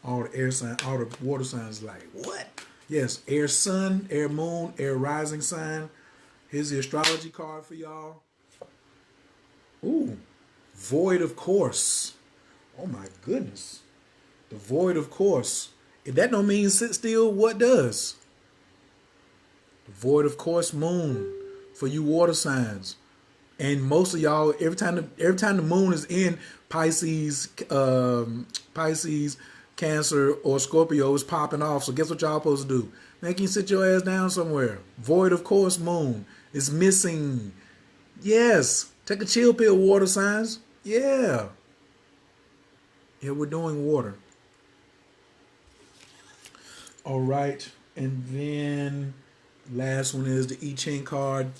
All the air sign, all the water signs like, what? Yes, air sun, air moon, air rising sign. Here's the astrology card for y'all. Ooh, void of course. Oh my goodness. The void of course. If that don't mean sit still, what does? The void of course moon for you water signs. And most of y'all, every time the moon is in Pisces, Cancer, or Scorpio, is popping off. So guess what y'all supposed to do? Make you sit your ass down somewhere. Void of course moon is missing. Yes. Take a chill pill, water signs. Yeah. Yeah, we're doing water. All right. And then last one is the I Ching card.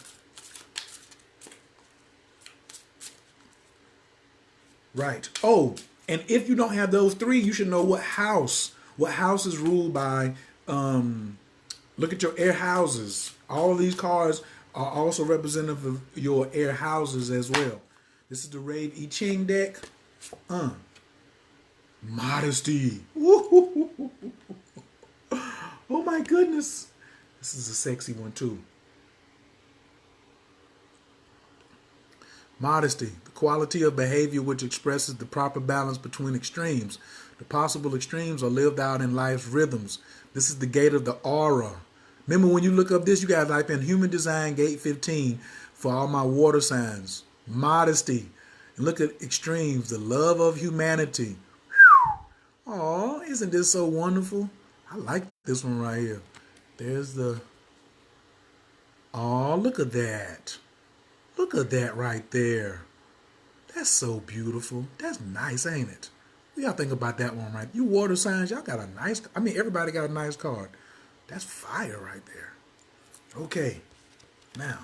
Right. Oh, and if you don't have those three, you should know what house is ruled by. Look at your air houses. All of these cards are also representative of your air houses as well. This is the Rave I Ching deck. Modesty. Woo-hoo-hoo-hoo-hoo. Oh my goodness. This is a sexy one too. Modesty, the quality of behavior which expresses the proper balance between extremes. The possible extremes are lived out in life's rhythms. This is the gate of the aura. Remember when you look up this, you guys type in human design gate 15 for all my water signs. Modesty. And look at extremes, the love of humanity. Oh, isn't this so wonderful? I like this one right here. There's the... Oh, look at that. Look at that right there. That's so beautiful. That's nice, ain't it? What y'all think about that one, right? You water signs, y'all got a nice... I mean, everybody got a nice card. That's fire right there. Okay. Now,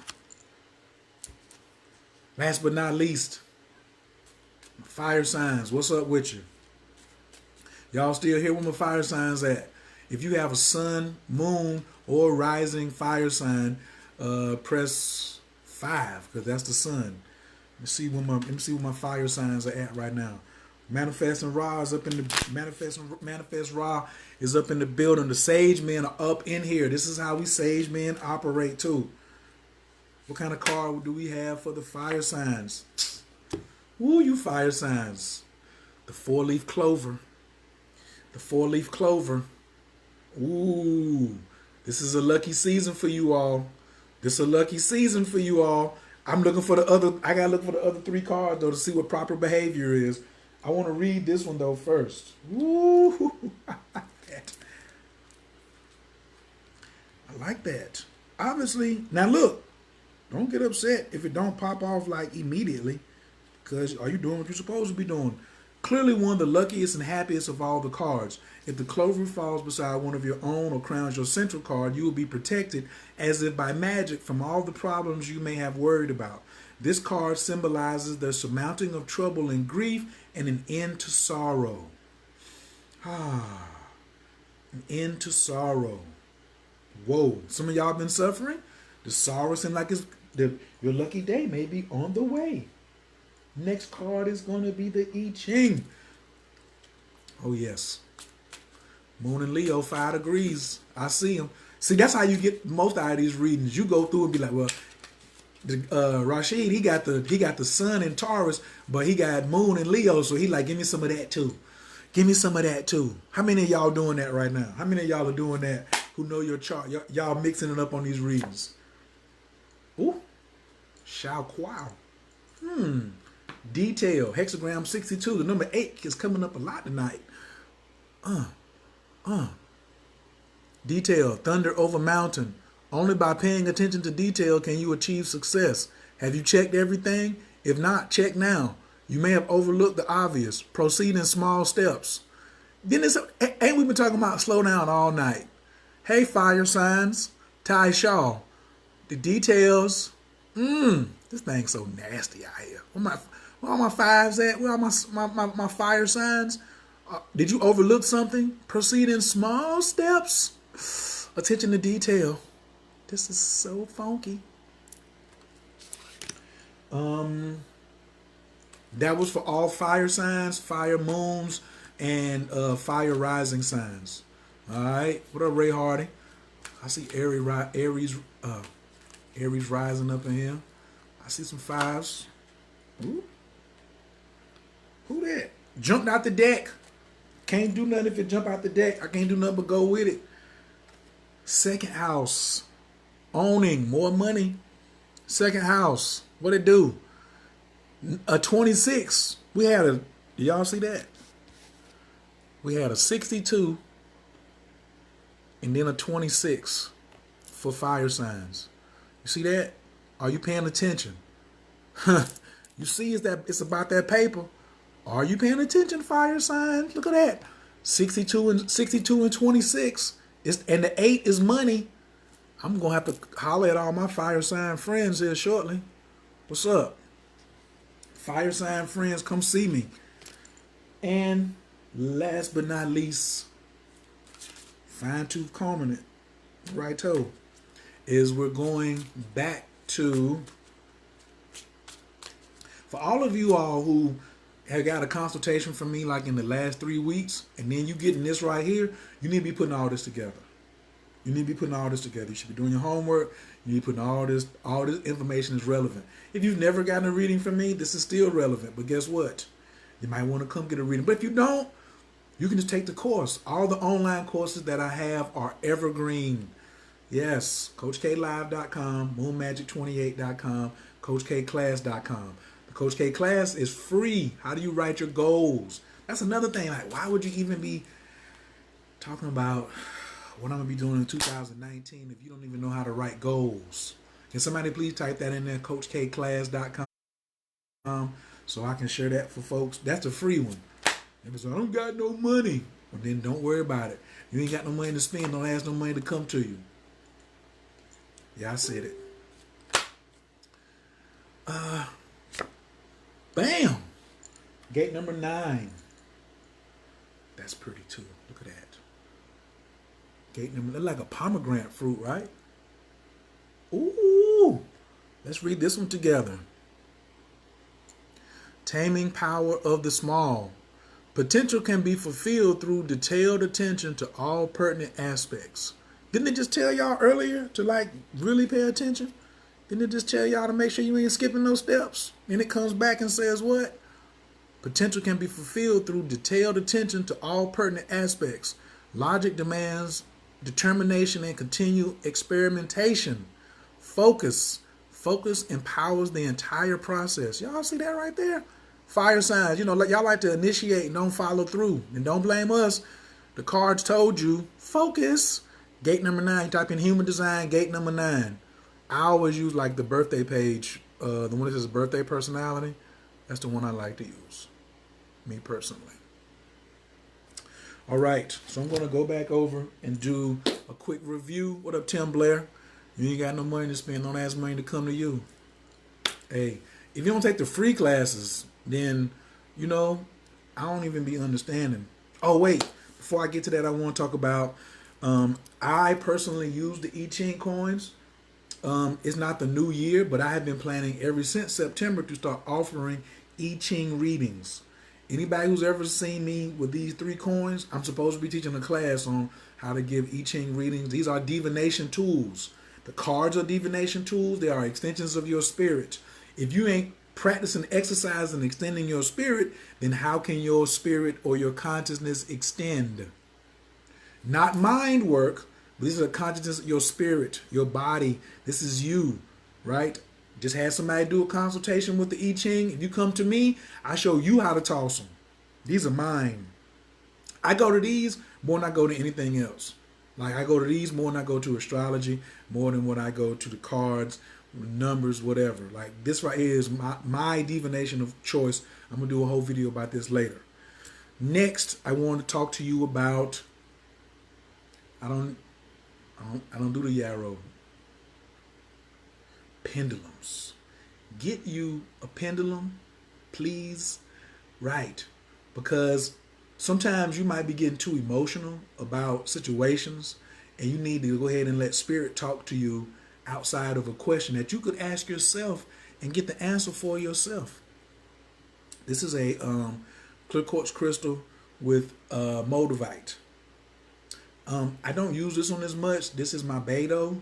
last but not least, fire signs. What's up with you? Y'all still here with my fire signs at? If you have a sun, moon, or rising fire sign, press 5 because that's the sun. Let me see where my fire signs are at right now. Manifesting Ra is up in the manifest Ra is up in the building. The sage men are up in here. This is how we sage men operate too. What kind of card do we have for the fire signs? Ooh, you fire signs. The 4-leaf clover. The 4-leaf clover. Ooh, this is a lucky season for you all. This is a lucky season for you all. I'm looking for the other. I gotta look for the other 3 cards though to see what proper behavior is. I want to read this one though first. Ooh, I like that. I like that. Obviously, now look, Don't get upset if it don't pop off like immediately, because are you doing what you're supposed to be doing? Clearly one of the luckiest and happiest of all the cards. If the clover falls beside one of your own or crowns your central card, you will be protected as if by magic from all the problems you may have worried about. This card symbolizes the surmounting of trouble and grief and an end to sorrow. Ah, an end to sorrow. Whoa, some of y'all been suffering? The sorrow seems like your lucky day may be on the way. Next card is going to be the I Ching. Oh, yes. Moon and Leo, 5 degrees. I see them. See, that's how you get most out of these readings. You go through and be like, well, Rashid, he got the sun in Taurus, but he got Moon and Leo, so he like, give me some of that too. Give me some of that too. How many of y'all doing that right now? How many of y'all are doing that who know your chart? Y'all mixing it up on these readings. Ooh. Shao Kwao. Detail. Hexagram 62. The number 8 is coming up a lot tonight. Detail. Thunder over mountain. Only by paying attention to detail can you achieve success. Have you checked everything? If not, check now. You may have overlooked the obvious. Proceed in small steps. Then ain't we been talking about slow down all night? Hey, fire signs. Ty Shaw. The details. This thing's so nasty out here. Where all my fives at? Where all my fire signs? Did you overlook something? Proceed in small steps. Attention to detail. This is so funky. That was for all fire signs, fire moons, and fire rising signs. All right. What up, Ray Hardy? I see Aries rising up in here. I see some fives. Ooh. Who that? Jumped out the deck. Can't do nothing if it jump out the deck. I can't do nothing but go with it. Second house. Owning. More money. Second house. What it do? A 26. We had a... Do y'all see that? We had a 62 and then a 26 for fire signs. You see that? Are you paying attention? You see, it's about that paper. Are you paying attention, fire signs? Look at that. 62 and 26. And the 8 is money. I'm going to have to holler at all my fire sign friends here shortly. What's up? Fire sign friends, come see me. And last but not least, fine tooth combing it, right toe, is we're going back to, for all of you all who have got a consultation from me like in the last 3 weeks, and then you getting this right here, you need to be putting all this together. You need to be putting all this together. You should be doing your homework. You need to be putting all this information is relevant. If you've never gotten a reading from me, this is still relevant. But guess what? You might want to come get a reading. But if you don't, you can just take the course. All the online courses that I have are evergreen. Yes, CoachKLive.com, MoonMagic28.com, CoachKClass.com. The Coach K class is free. How do you write your goals? That's another thing. Like, why would you even be talking about what I'm going to be doing in 2019 if you don't even know how to write goals? Can somebody please type that in there, CoachKClass.com, so I can share that for folks? That's a free one. If it's, I don't got no money, well, then don't worry about it. You ain't got no money to spend. Don't ask no money to come to you. Yeah, I said it. Bam! Gate number 9. That's pretty too. Look at that. Gate number, that's like a pomegranate fruit, right? Ooh! Let's read this one together. Taming power of the small. Potential can be fulfilled through detailed attention to all pertinent aspects. Didn't it just tell y'all earlier to like really pay attention? Didn't it just tell y'all to make sure you ain't skipping no steps? And it comes back and says what? Potential can be fulfilled through detailed attention to all pertinent aspects. Logic demands determination and continued experimentation. Focus empowers the entire process. Y'all see that right there? Fire signs, you know, y'all like to initiate and don't follow through. And don't blame us. The cards told you, focus. Gate number 9, type in human design, gate number 9. I always use like the birthday page, the one that says birthday personality. That's the one I like to use, me personally. All right, so I'm going to go back over and do a quick review. What up, Tim Blair? You ain't got no money to spend. Don't ask money to come to you. Hey, if you don't take the free classes, then, you know, I don't even be understanding. Oh, wait. Before I get to that, I want to talk about, I personally use the I Ching coins. It's not the new year, but I have been planning ever since September to start offering I Ching readings. Anybody who's ever seen me with these 3 coins, I'm supposed to be teaching a class on how to give I Ching readings. These are divination tools. The cards are divination tools. They are extensions of your spirit. If you ain't practicing exercise and extending your spirit, then how can your spirit or your consciousness extend? Not mind work, but this is a consciousness of your spirit, your body. This is you, right? Just had somebody do a consultation with the I Ching. If you come to me, I show you how to toss them. These are mine. I go to these more than I go to anything else. Like I go to these more than I go to astrology, more than what I go to the cards, numbers, whatever. Like this right here is my divination of choice. I'm gonna do a whole video about this later. Next, I want to talk to you about. I don't do the yarrow. Pendulums. Get you a pendulum, please. Right, because sometimes you might be getting too emotional about situations, and you need to go ahead and let spirit talk to you outside of a question that you could ask yourself and get the answer for yourself. This is a clear quartz crystal with moldavite. I don't use this one as much. This is my Beto,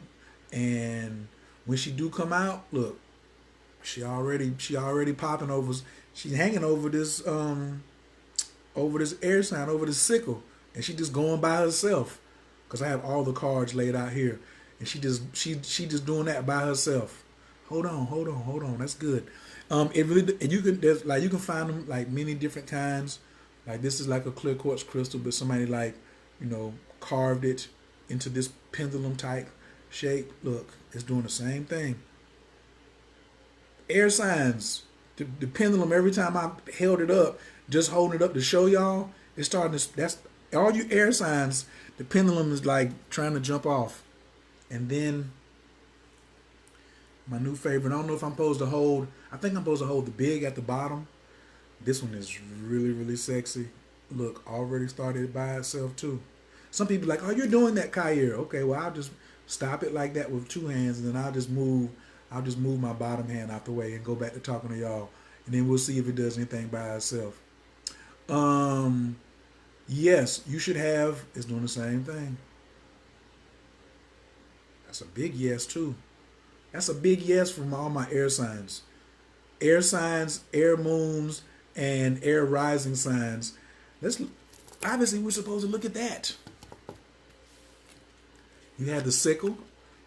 and when she do come out, look, she already popping over. She's hanging over this air sign, over this sickle, and she just going by herself. Cause I have all the cards laid out here, and she just doing that by herself. Hold on. That's good. It really, and you can find them like many different kinds. Like this is like a clear quartz crystal, but somebody like, you know, carved it into this pendulum type shape. Look, it's doing the same thing. Air signs, the pendulum, every time I held it up, just holding it up to show y'all, it's starting to, that's all you air signs, the pendulum is like trying to jump off. And then my new favorite, I don't know if I'm supposed to hold, I think I'm supposed to hold the big at the bottom. This one is really, really sexy. Look, already started by itself too. Some people are like, oh, you're doing that, Kyer. Okay, well, I'll just stop it like that with 2 hands, and then I'll just move my bottom hand out the way and go back to talking to y'all. And then we'll see if it does anything by itself. Yes, you should have, it's doing the same thing. That's a big yes too. That's a big yes from all my air signs. Air signs, air moons, and air rising signs. Obviously we're supposed to look at that. You have the sickle,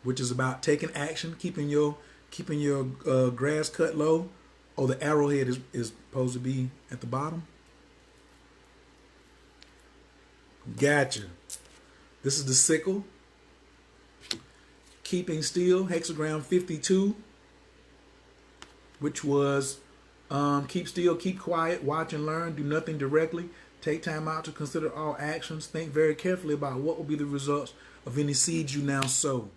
which is about taking action, keeping your grass cut low. Oh, the arrowhead is supposed to be at the bottom. Gotcha. This is the sickle. Keeping still, hexagram 52, which was keep still, keep quiet, watch and learn, do nothing directly, take time out to consider all actions, think very carefully about what will be the results of any seeds you now sow.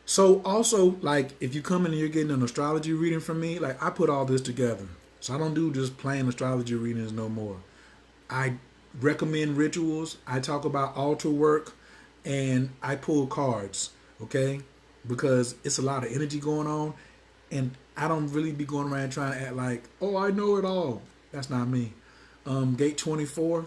So also, like, if you come in and you're getting an astrology reading from me, like, I put all this together. So I don't do just plain astrology readings no more. I recommend rituals. I talk about altar work, and I pull cards, okay? Because it's a lot of energy going on, and I don't really be going around trying to act like, oh, I know it all. That's not me. Gate 24,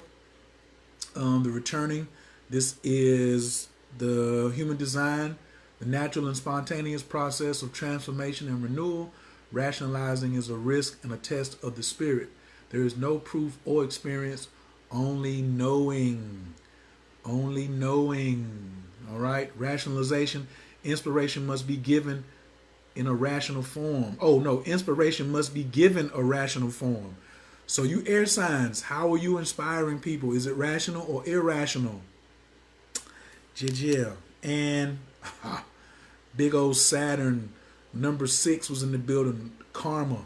the returning. This is the human design, the natural and spontaneous process of transformation and renewal. Rationalizing is a risk and a test of the spirit. There is no proof or experience, only knowing. Only knowing. All right? Rationalization. Inspiration must be given in a rational form. Oh, no. Inspiration must be given a rational form. So you air signs, how are you inspiring people? Is it rational or irrational? Yeah. And Big old Saturn. Number 6 was in the building. Karma.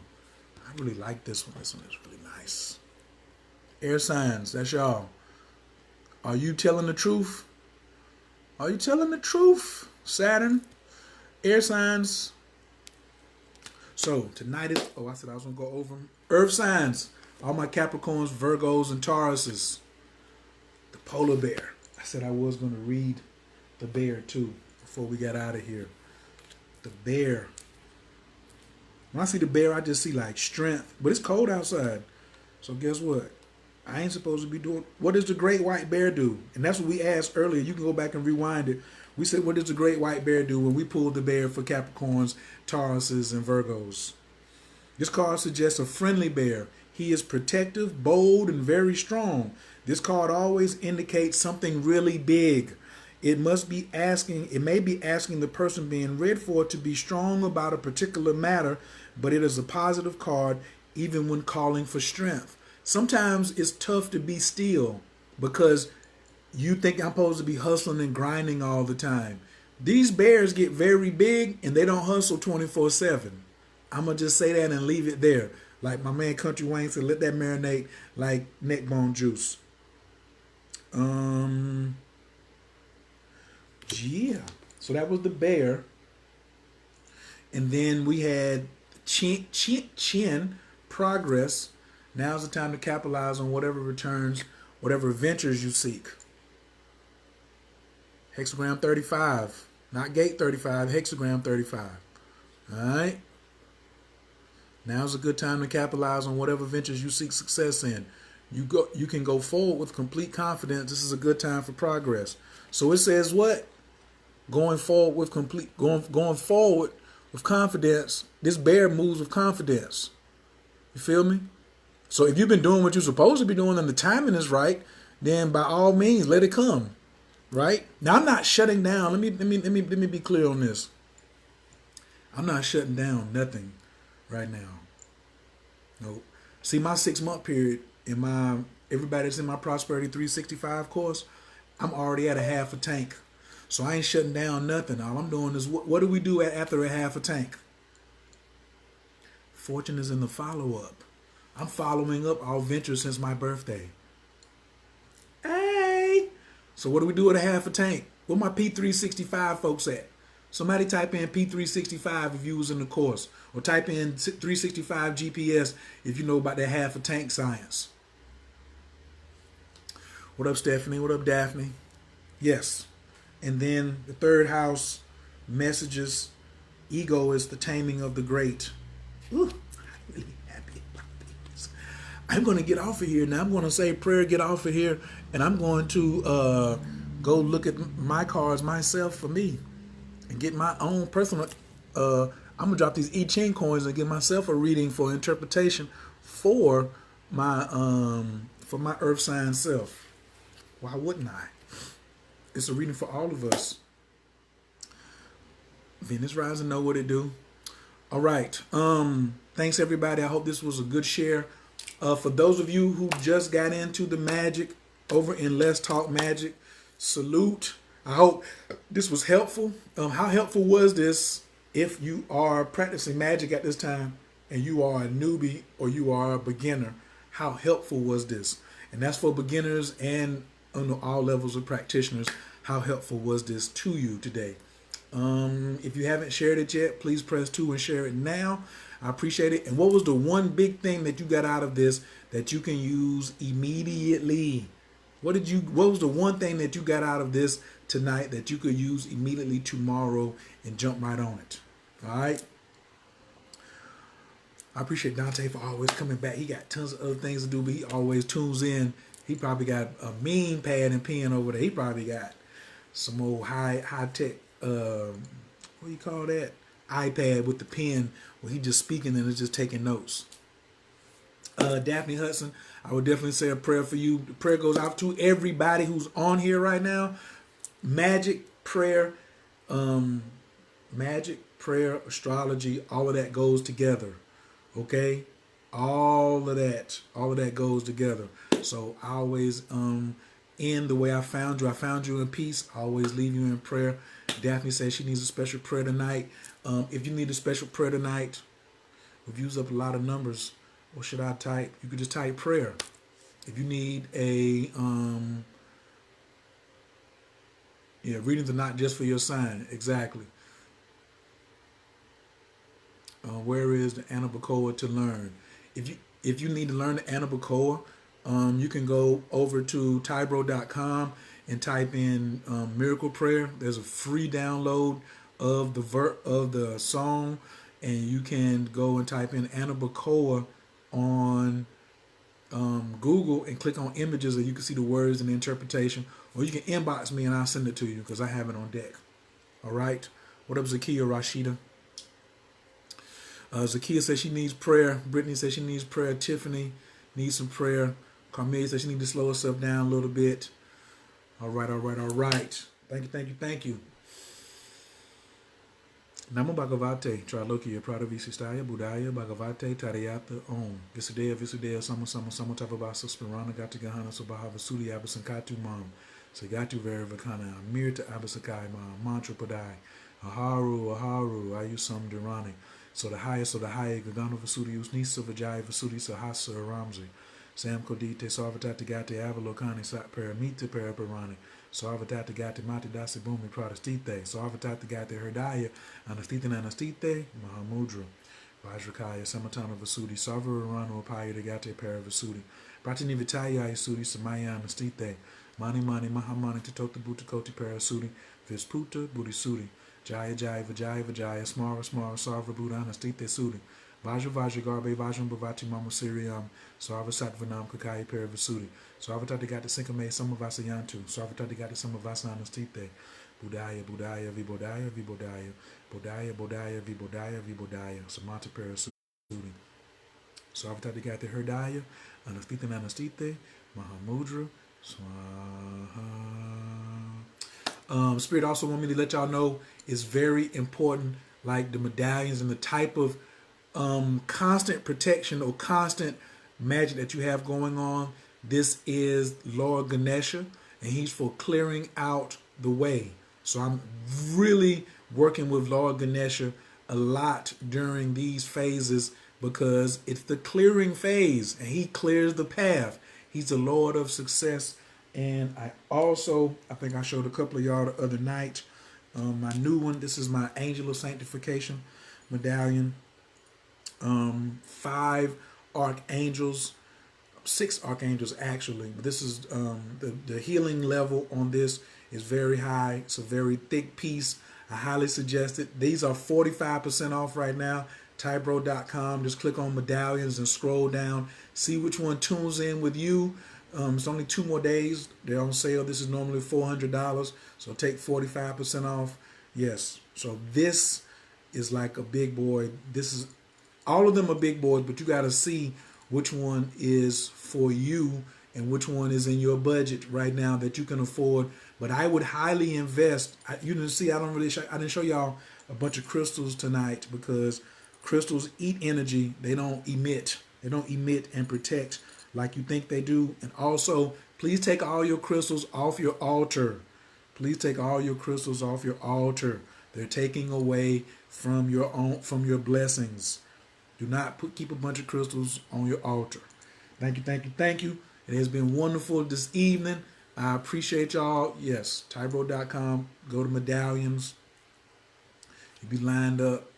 I really like this one. This one is really nice. Air signs, that's y'all. Are you telling the truth? Are you telling the truth? Saturn, air signs. So tonight is, I said I was going to go over them. Earth signs. All my Capricorns, Virgos, and Tauruses. The polar bear. I said I was going to read the bear too before we got out of here. The bear. When I see the bear, I just see like strength. But it's cold outside. So guess what? I ain't supposed to be doing. What does the great white bear do? And that's what we asked earlier. You can go back and rewind it. We said, what does the great white bear do when we pulled the bear for Capricorns, Tauruses, and Virgos? This card suggests a friendly bear. He is protective, bold, and very strong. This card always indicates something really big. It may be asking the person being read for to be strong about a particular matter, but it is a positive card even when calling for strength. Sometimes it's tough to be still because you think I'm supposed to be hustling and grinding all the time. These bears get very big and they don't hustle 24/7. I'm going to just say that and leave it there. Like my man Country Wayne said, let that marinate like neck bone juice. Yeah. So that was the bear. And then we had chin, progress. Now's the time to capitalize on whatever returns, whatever ventures you seek. Hexagram 35. Not gate 35, hexagram 35. All right? Now's a good time to capitalize on whatever ventures you seek success in. You can go forward with complete confidence. This is a good time for progress. So it says what? Going forward with confidence. This bear moves with confidence. You feel me? So if you've been doing what you're supposed to be doing and the timing is right, then by all means let it come. Right? Now I'm not shutting down. Let me be clear on this. I'm not shutting down nothing right now. Nope. See, my 6-month period in everybody that's in my Prosperity 365 course, I'm already at a half a tank. So I ain't shutting down nothing. All I'm doing is what do we do after a half a tank? Fortune is in the follow-up. I'm following up our ventures since my birthday. Hey! So what do we do at a half a tank? Where my P365 folks at? Somebody type in P365 if you was in the course. Or type in 365 GPS if you know about that half a tank science. What up, Stephanie? What up, Daphne? Yes. And then the third house, messages. Ego is the taming of the great. Ooh, I'm really happy about this. I'm going to get off of here now. I'm going to say prayer, get off of here. And I'm going to go look at my cards myself for me. And get my own personal. I'm going to drop these I Ching coins and get myself a reading for interpretation for my earth sign self. Why wouldn't I? It's a reading for all of us. Venus rising, know what it do. All right. Thanks everybody. I hope this was a good share. For those of you who just got into the magic over in Let's Talk Magic, salute. I hope this was helpful. How helpful was this if you are practicing magic at this time and you are a newbie or you are a beginner? How helpful was this? And that's for beginners and on all levels of practitioners. How helpful was this to you today? If you haven't shared it yet, please press 2 and share it now. I appreciate it. And what was the one big thing that you got out of this that you can use immediately? What was the one thing that you got out of this tonight that you could use immediately tomorrow and jump right on it? All right. I appreciate Dante for always coming back. He got tons of other things to do, but he always tunes in. He probably got a mean pad and pen over there. He probably got some old high tech, what do you call that? iPad with the pen where he just speaking and is just taking notes. Daphne Hudson, I would definitely say a prayer for you. The prayer goes out to everybody who's on here right now. Magic, prayer, astrology, all of that goes together. Okay? All of that goes together. So I always end the way I found you. I found you in peace. I always leave you in prayer. Daphne says she needs a special prayer tonight. If you need a special prayer tonight, we've used up a lot of numbers. What should I type? You could just type prayer. If you need a readings are not just for your sign. Exactly. Where is the Anabacoa to learn? If you need to learn the Anabacoa, you can go over to tybro.com and type in Miracle Prayer. There's a free download of the song, and you can go and type in Anabacoa on Google and click on images, and you can see the words and the interpretation. Or you can inbox me and I'll send it to you because I have it on deck. All right. What up, Zakia Rashida? Zakia says she needs prayer. Brittany says she needs prayer. Tiffany needs some prayer. Carmelia says she needs to slow herself down a little bit. All right. Thank you. Namo Bhagavate, Trilokia, Pradavisistaya, Budaya, Bhagavate, Tariyata, Om, Visudea, Sama, Tapabasa, Spirana, Gatagahana, Subahava, Sudi, Abasankatu, Mam, Sagatu, Verivakana, Amir to Abasakai, Mam, Mantra Padai, Aharu, Ayusam, Durani. So the highest, Gagano Vasudi, Usnisa, Vajaya, Vasudi, Sahasa, Ramzi, Sam Kodite, Sarvatata Gati, Avalokani, Sat Paramita, Paraparani. Sarvatata Gati Mati Dasi Bumi Protestite, Sarvatata Gati Herdaya, Anastite, Mahamudra, Vajrakaya, Samatana Vasudi, Sarvarano Apaya Gati Paravasudi, Pratini Vitaya Isudi, Samaya Anastite, Mani Mahamani Titota Butakoti Parasudi, Visputa, Budisudi, Jaya Vajaya, Smara, Sarva Buddha Anastite Sudi, Vajra Garbe, Vajram Bhavati Mama Siriam, Sarva Satvanam Kakai Paravasudi, Sarvatati Gati Sinkame, Samavasayantu, Sarvatati Gati Samavasana Stite, Budaya, Vibodaya, Bodaya, Samata Parasudi, Sarvatati Gati Herdaya, Anastite Anastite, Mahamudra, Swaha. Spirit also want me to let y'all know it's very important, like the medallions and the type of constant protection or constant magic that you have going on. This is Lord Ganesha, and he's for clearing out the way. So I'm really working with Lord Ganesha a lot during these phases because it's the clearing phase, and he clears the path. He's the Lord of success. And I think I showed a couple of y'all the other night, my new one. This is my Angel of Sanctification medallion. 5 archangels, 6 archangels actually, but this is the healing level on this is very high. It's a very thick piece. I highly suggest it. These are 45% off right now. Tybro.com. Just click on medallions and scroll down, see which one tunes in with you. It's only 2 more days. They're on sale. This is normally $400, so take 45% off. Yes, so this is like a big boy. All of them are big boys, but you got to see which one is for you and which one is in your budget right now that you can afford. But I would highly invest. You didn't see, I didn't show y'all a bunch of crystals tonight because crystals eat energy. They don't emit. They don't emit and protect like you think they do. And also, please take all your crystals off your altar. Please take all your crystals off your altar. They're taking away from your blessings. Do not keep a bunch of crystals on your altar. Thank you. It has been wonderful this evening. I appreciate y'all. Yes, Tybro.com. Go to medallions. You be lined up.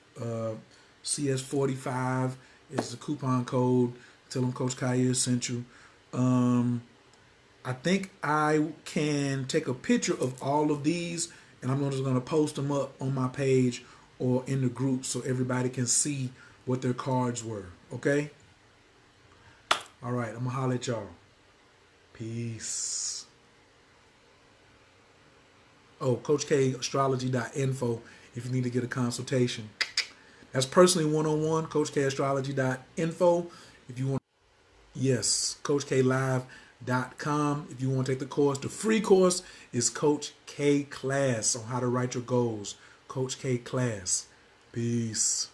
CS45 is the coupon code. Tell them Coach Kaya sent you. I think I can take a picture of all of these, and I'm just going to post them up on my page or in the group so everybody can see what their cards were. Okay? All right. I'm going to holler at y'all. Peace. Oh, Coach K, astrology.info if you need to get a consultation. That's personally one-on-one, Coach K, astrology.info. If you want, yes, CoachKLive.com. If you want to take the course, the free course is Coach K Class on how to write your goals. Coach K Class. Peace.